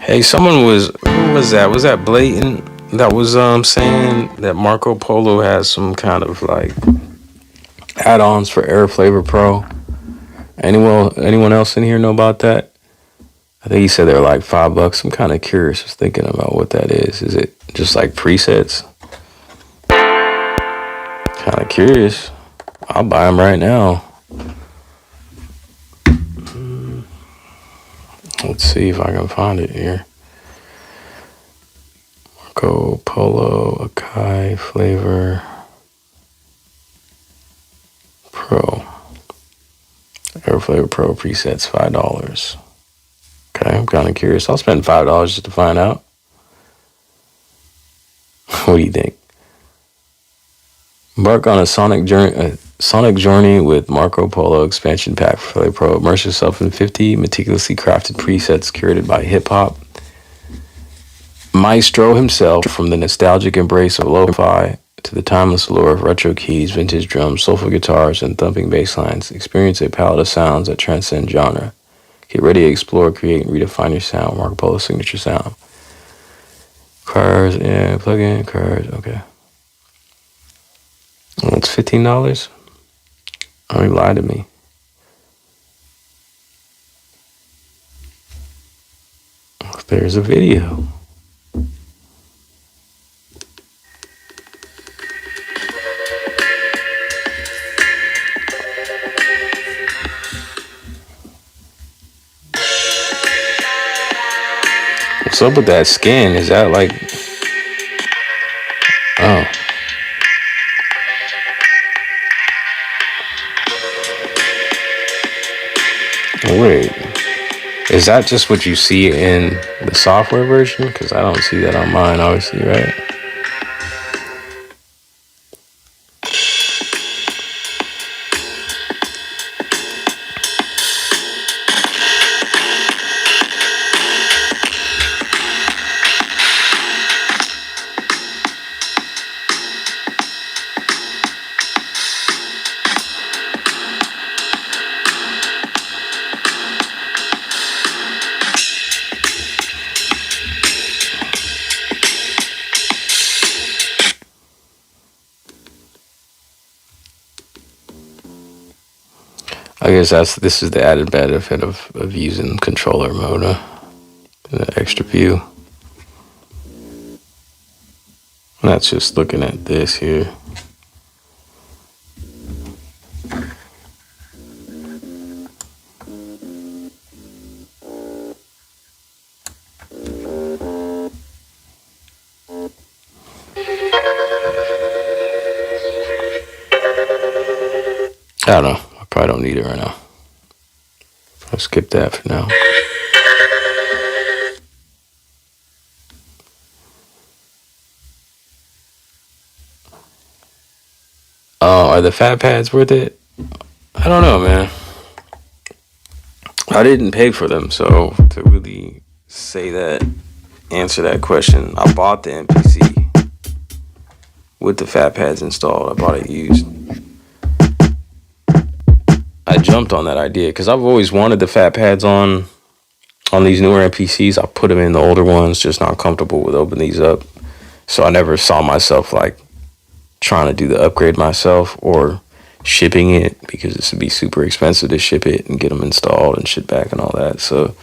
Hey, who was that? Was that Blatant that was saying that Marco Polo has some kind of like add-ons for Air Flavor Pro? Anyone else in here know about that? I think he said they're like $5. I'm kind of curious. Just thinking about what that is. Is it just like presets? Kind of curious. I'll buy them right now. Let's see if I can find it here. Marco Polo Acai Flavor Pro. Air Flavor Pro presets $5. Okay, I'm kind of curious. I'll spend $5 just to find out. What do you think? Embark on a sonic journey with Marco Polo expansion pack for Flavor Pro. Immerse yourself in 50 meticulously crafted presets curated by hip-hop maestro himself, from the nostalgic embrace of lo-fi to the timeless allure of retro keys, vintage drums, soulful guitars, and thumping bass lines. Experience a palette of sounds that transcend genre. Get ready to explore, create, and redefine your sound. Marco Polo's signature sound. Cars, yeah, plug-in cars, okay. Oh, it's $15? Oh, he lied to me. There's a video. What's up with that skin? Is that like... Oh. Wait. Is that just what you see in the software version? Because I don't see that on mine, obviously, right? I guess this is the added benefit of using controller mode, the extra view. And that's just looking at this here. I don't know. I probably don't need it right now. I'll skip that for now. Oh, are the fat pads worth it? I don't know, man. I didn't pay for them, so to really answer that question, I bought the MPC with the fat pads installed. I bought it used. I jumped on that idea because I've always wanted the fat pads on these newer MPCs. I put them in the older ones, just not comfortable with opening these up. So I never saw myself like trying to do the upgrade myself or shipping it, because this would be super expensive to ship it and get them installed and ship back and all that. So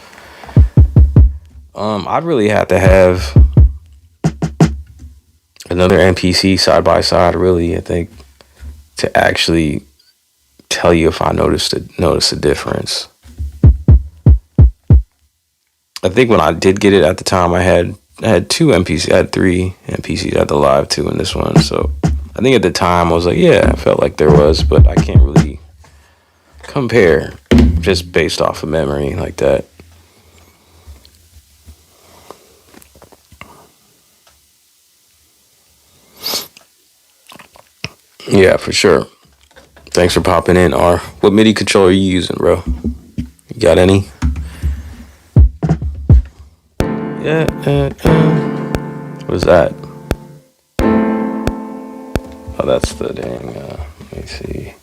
I'd really have to have another MPC side by side, really, I think, to actually tell you if I notice a difference. I think when I did get it at the time, I had two MPCs. I had three MPCs. I had the live two in this one. So I think at the time I was like, yeah, I felt like there was, but I can't really compare just based off of memory like that. Yeah, for sure. Thanks for popping in, R. What MIDI controller are you using, bro? You got any? Yeah. What is that? Oh, that's the dang. Let me see.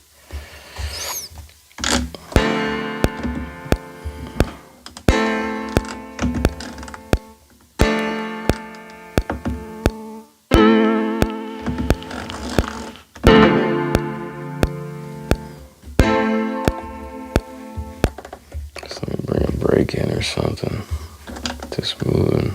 Let me bring a break in or something. Just moving.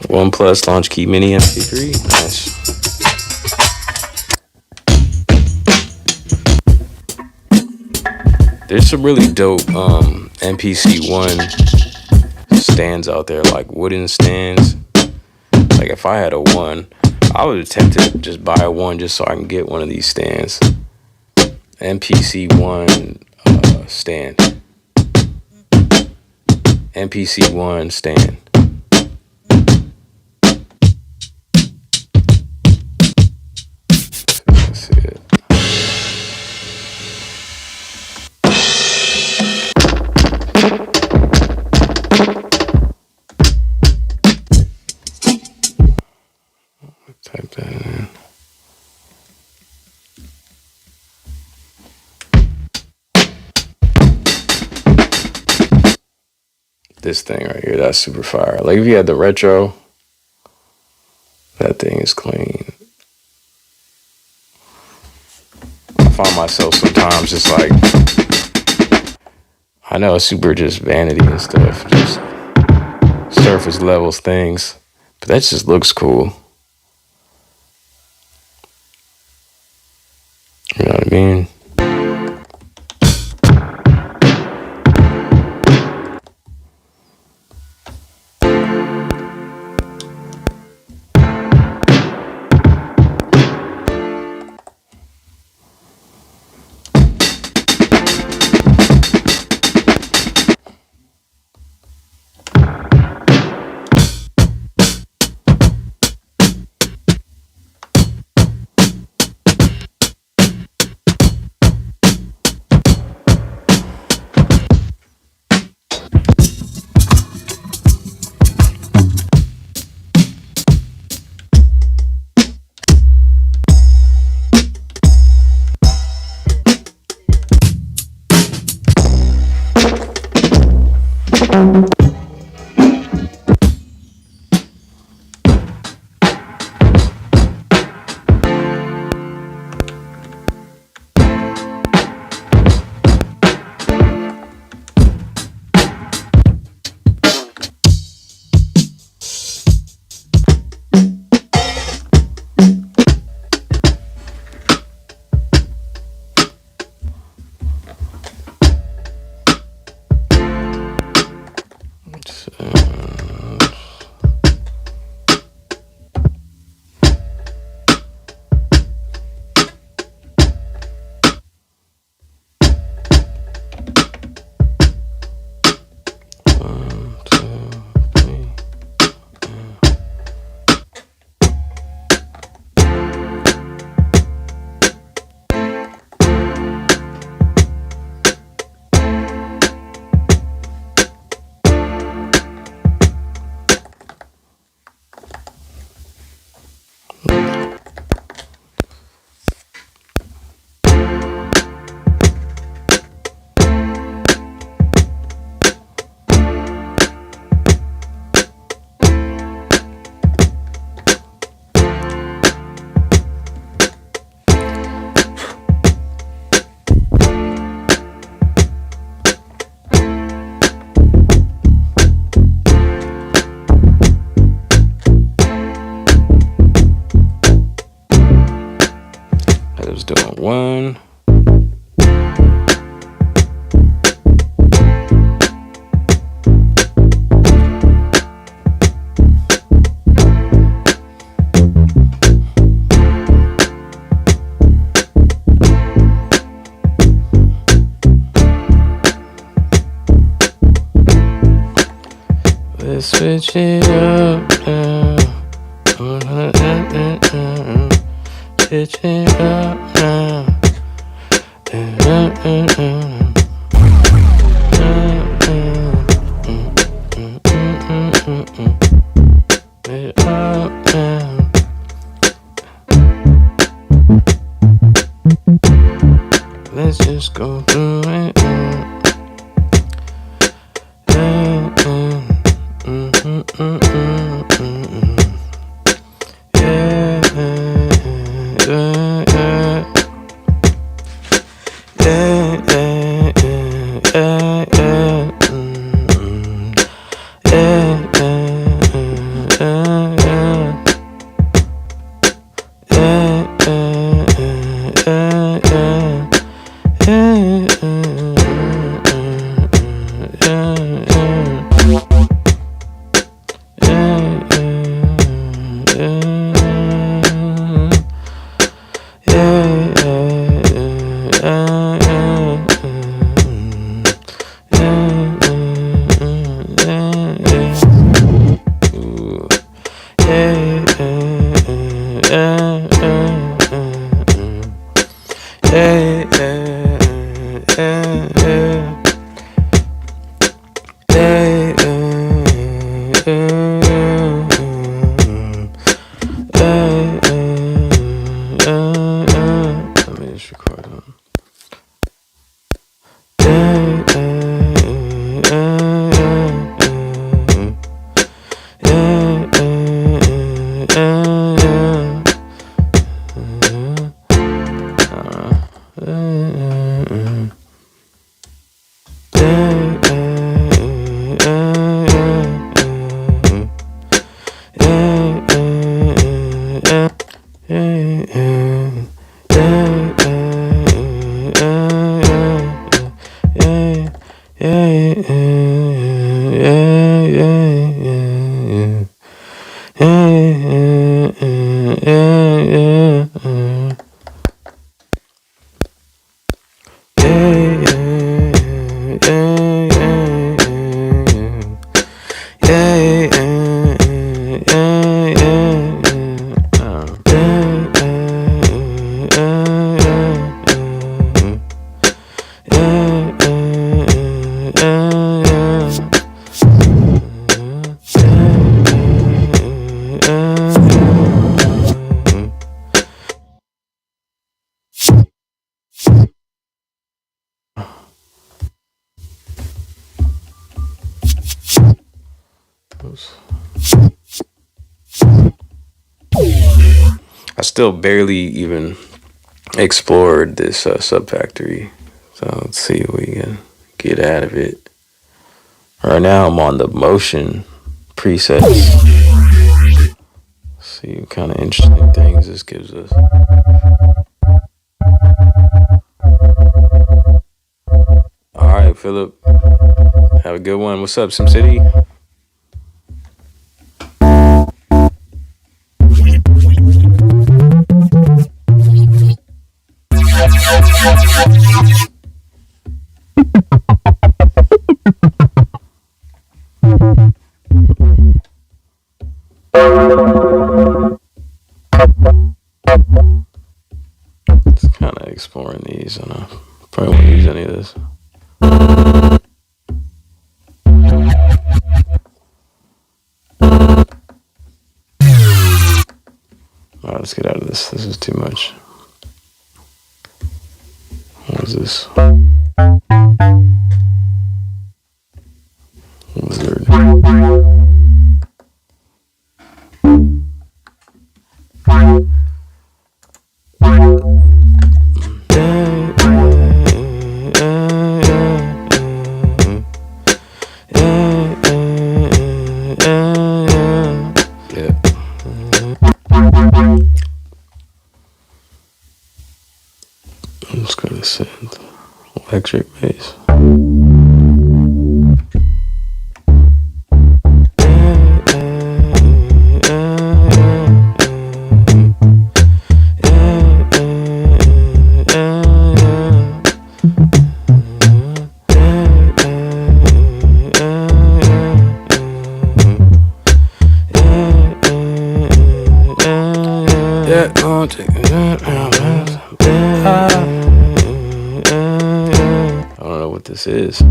OnePlus Launch Key Mini MP3. Nice. There's some really dope MPC-1 stands out there, like wooden stands. Like if I had a one, I would attempt to just buy a one just so I can get one of these stands. MPC-1 stand. MPC-1 stand. Let's see it. Type that in. This thing right here, that's super fire. Like if you had the retro, that thing is clean. I find myself sometimes just like, I know it's super just vanity and stuff, just surface levels things, but that just looks cool. You know what I mean? Switch it up now. Switch it up now. Let's just go through it. I still barely even explored this Subfactory, so let's see what we can get out of it. Right now I'm on the motion presets. Let's see what kind of interesting things this gives us. All right, Philip, have a good one. What's up, SimCity? Just kind of exploring these. I don't know. Probably won't use any of this. Alright, let's get out of this. This is too much. What is this? Wizard. Let's go to synth. Electric bass. what this is.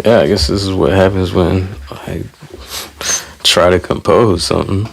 Yeah, I guess this is what happens when I try to compose something.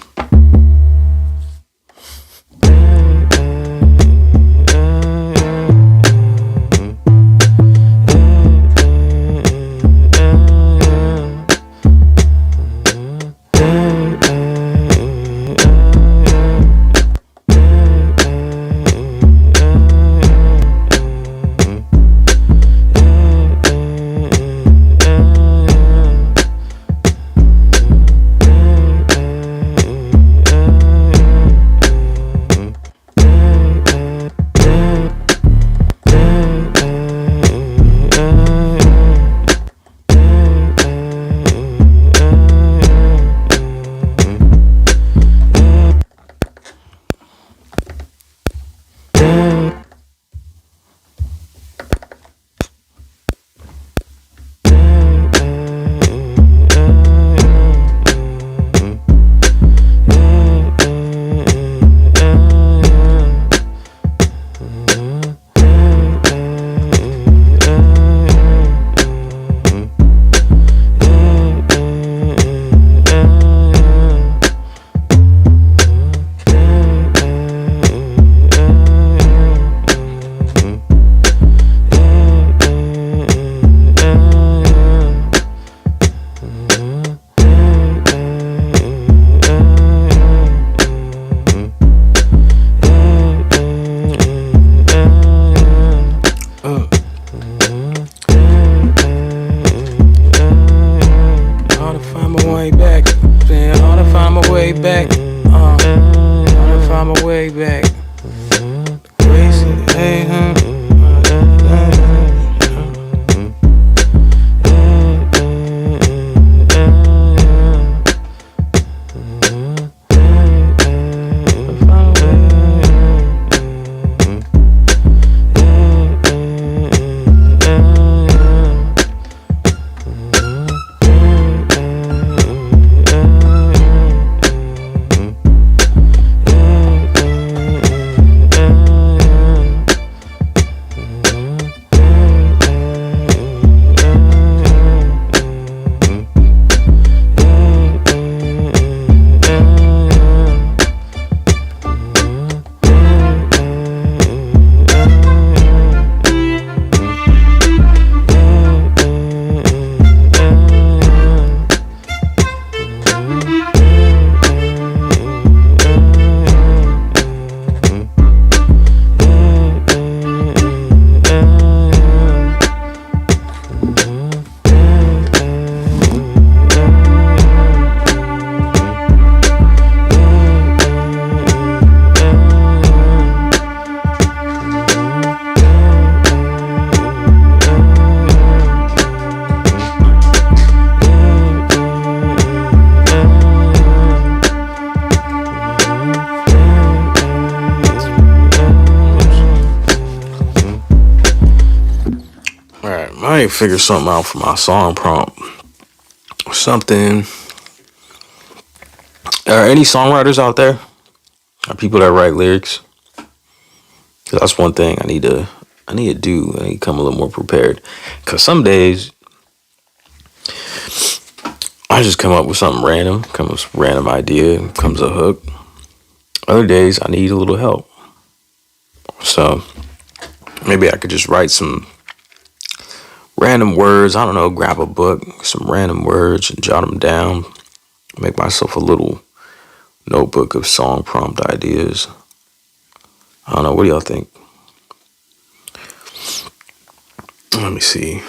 figure something out for my song prompt. Something. Are any songwriters out there? Are people that write lyrics? 'Cause that's one thing I need to do. I need to come a little more prepared. Cause some days I just come up with something random, comes with a random idea, comes a hook. Other days I need a little help. So maybe I could just write some random words. I don't know, grab a book, some random words and jot them down. Make myself a little notebook of song prompt ideas. I don't know, what do y'all think? Let me see.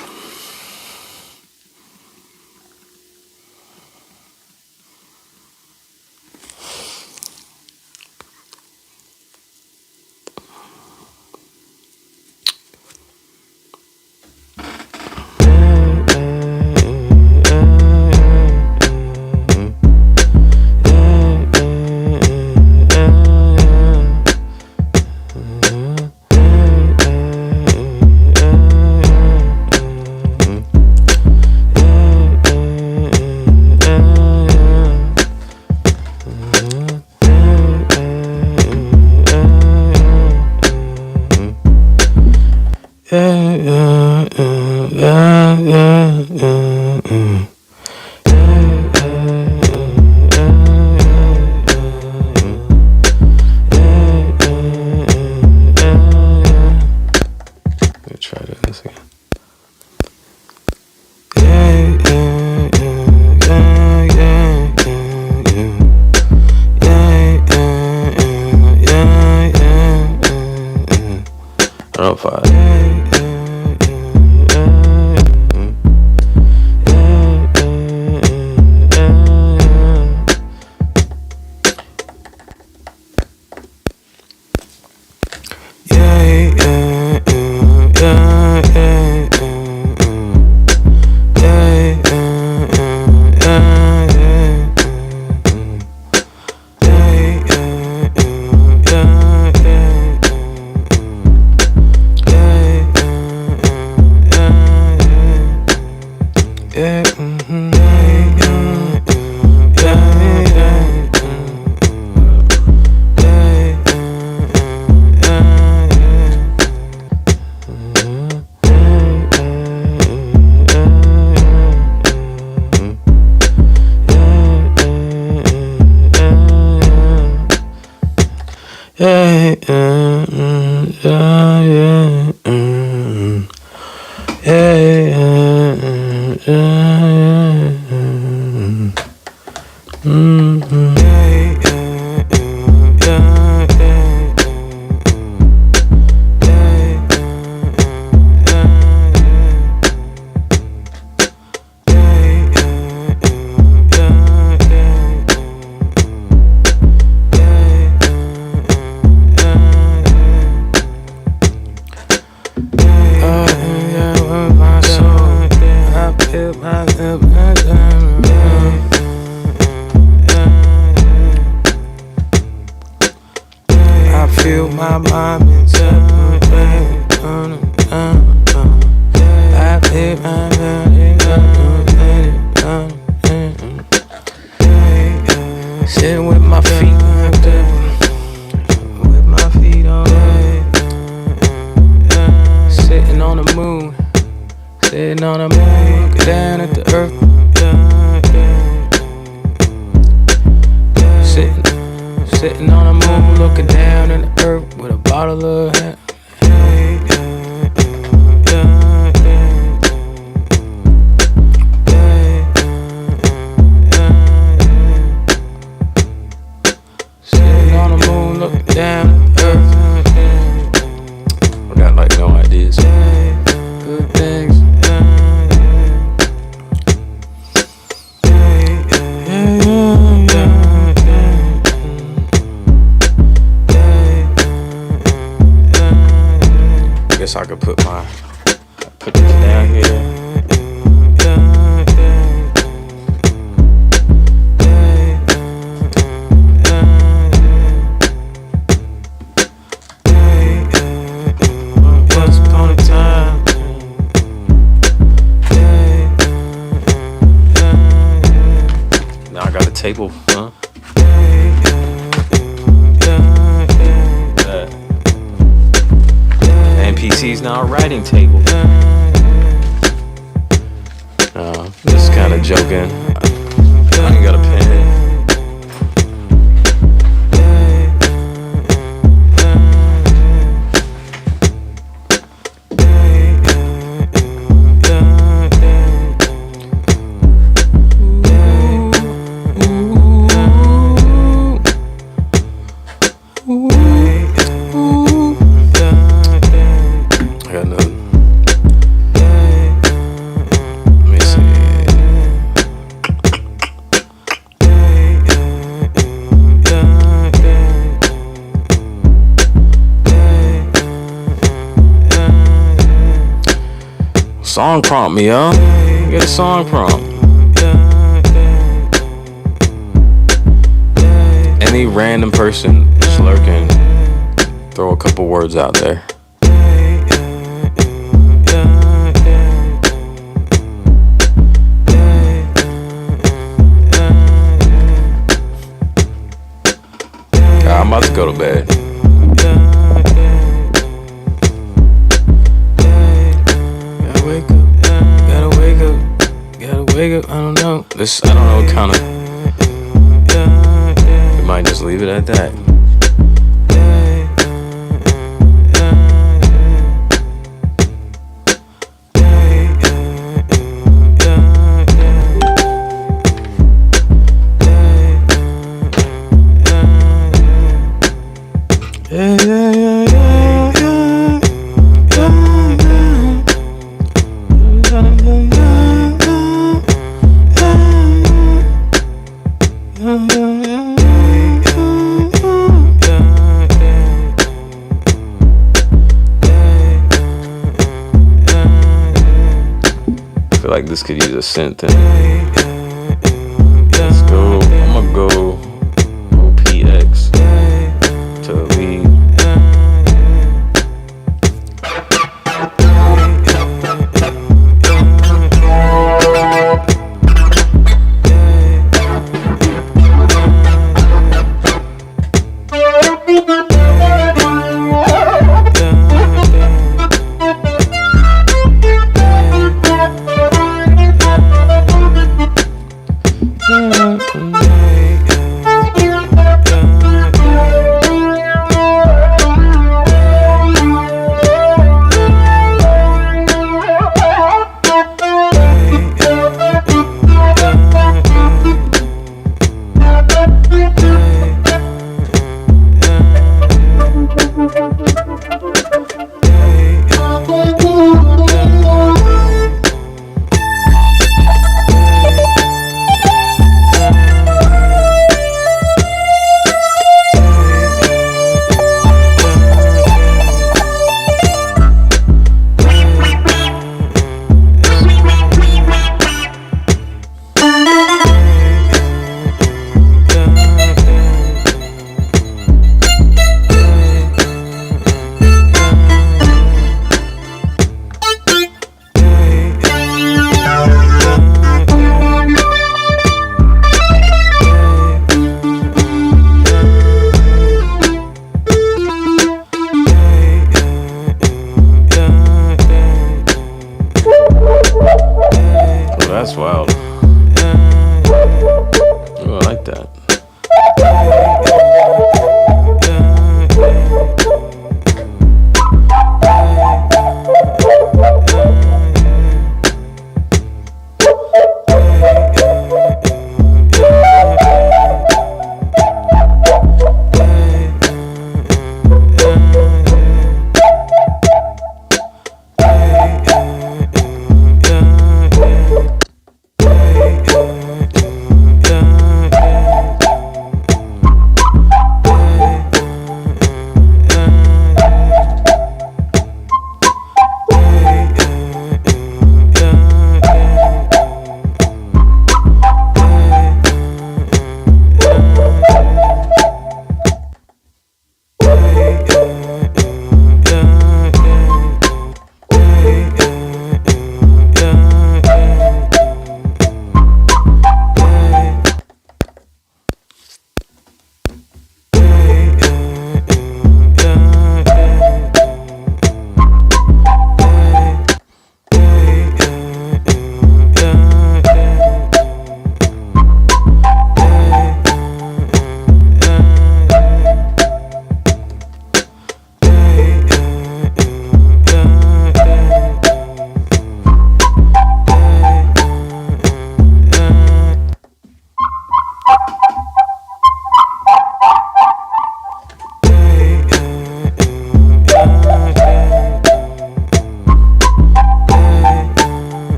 table, huh? MPC's now a writing table. Just kind of joking. I ain't got a pen. Song prompt me, yo. Get a song prompt. Any random person just lurking, throw a couple words out there. I'm about to go to bed. Wake up, I don't know. I don't know what kind of. We might just leave it at that. I feel like this could use a synth thing. Let's go. I'm gonna go OPX to lead.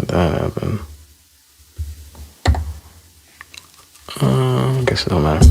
let that happen. I guess it don't matter.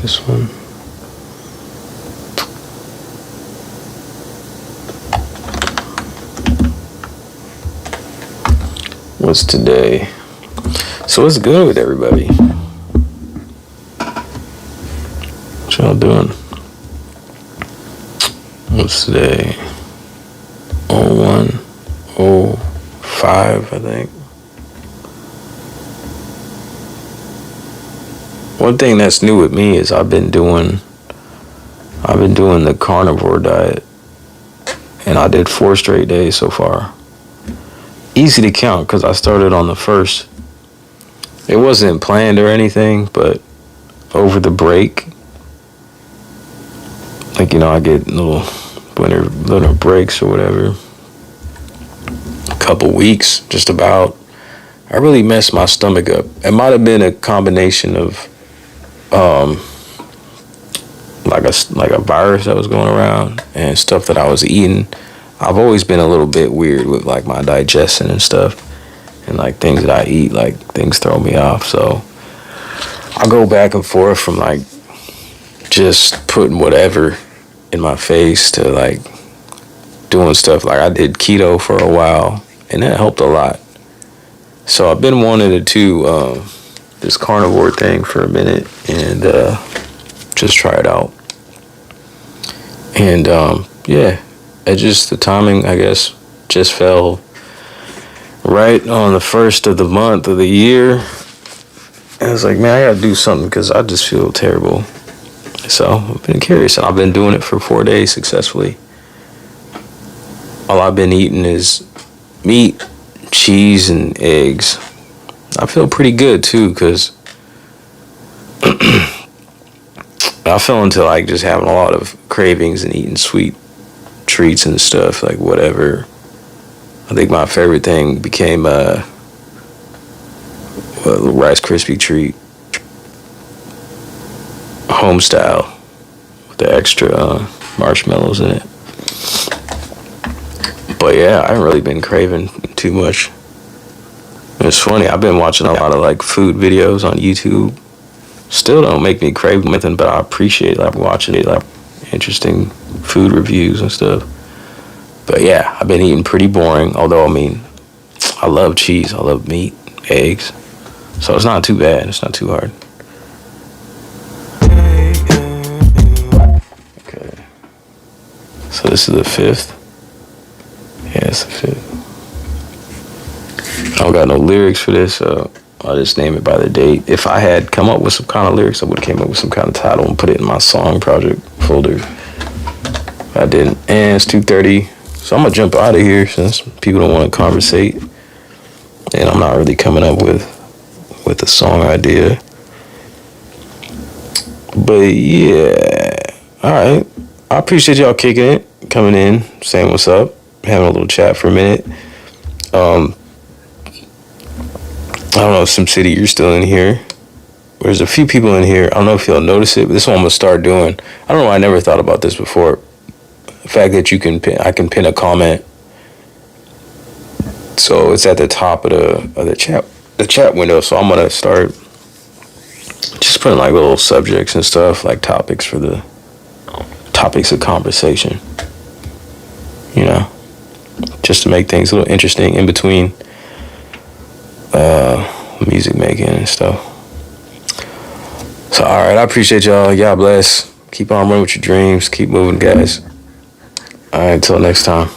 this one. What's today? So what's good with everybody? What y'all doing? What's today? 01/05, I think. One thing that's new with me is I've been doing the carnivore diet, and I did 4 straight days so far. Easy to count because I started on the 1st. It wasn't planned or anything, but over the break, like, you know, I get little winter breaks or whatever. A couple weeks, just about. I really messed my stomach up. It might have been a combination of like a virus that was going around and stuff that I was eating. I've always been a little bit weird with like my digestion and stuff, and like things that I eat, like things throw me off. So I go back and forth from like just putting whatever in my face to like doing stuff. Like I did keto for a while, and that helped a lot. So I've been wanting to do this carnivore thing for a minute and just try it out. And yeah, it just, the timing, I guess, just fell right on the 1st of the month of the year. And I was like, man, I gotta do something because I just feel terrible. So I've been curious, and I've been doing it for 4 days successfully. All I've been eating is meat, cheese, and eggs. I feel pretty good too, because I fell into like just having a lot of cravings and eating sweet treats and stuff, like whatever. I think my favorite thing became a Rice Krispie treat, home style, with the extra marshmallows in it. But yeah, I haven't really been craving too much. It's funny, I've been watching a lot of like food videos on YouTube. Still don't make me crave anything, but I appreciate like watching it, like interesting food reviews and stuff. But yeah, I've been eating pretty boring, although I mean, I love cheese, I love meat, eggs. So it's not too bad, it's not too hard. Okay. So this is the 5th. Yeah, it's the 5th. I don't got no lyrics for this, so I'll just name it by the date. If I had come up with some kind of lyrics, I would have came up with some kind of title and put it in my song project folder. I didn't. And it's 2:30, so I'm gonna jump out of here since people don't want to conversate, and I'm not really coming up with a song idea. But yeah, all right. I appreciate y'all kicking it, coming in, saying what's up, having a little chat for a minute. I don't know if SimCity, you're still in here. There's a few people in here. I don't know if you'll notice it, but this is what I'm gonna start doing. I don't know. I never thought about this before. The fact that I can pin a comment, so it's at the top of the chat window. So I'm gonna start just putting like little subjects and stuff, like topics for the topics of conversation. You know, just to make things a little interesting in between music making and stuff. So all right, I appreciate y'all. Y'all bless. Keep on running with your dreams. Keep moving, guys. All right, until next time.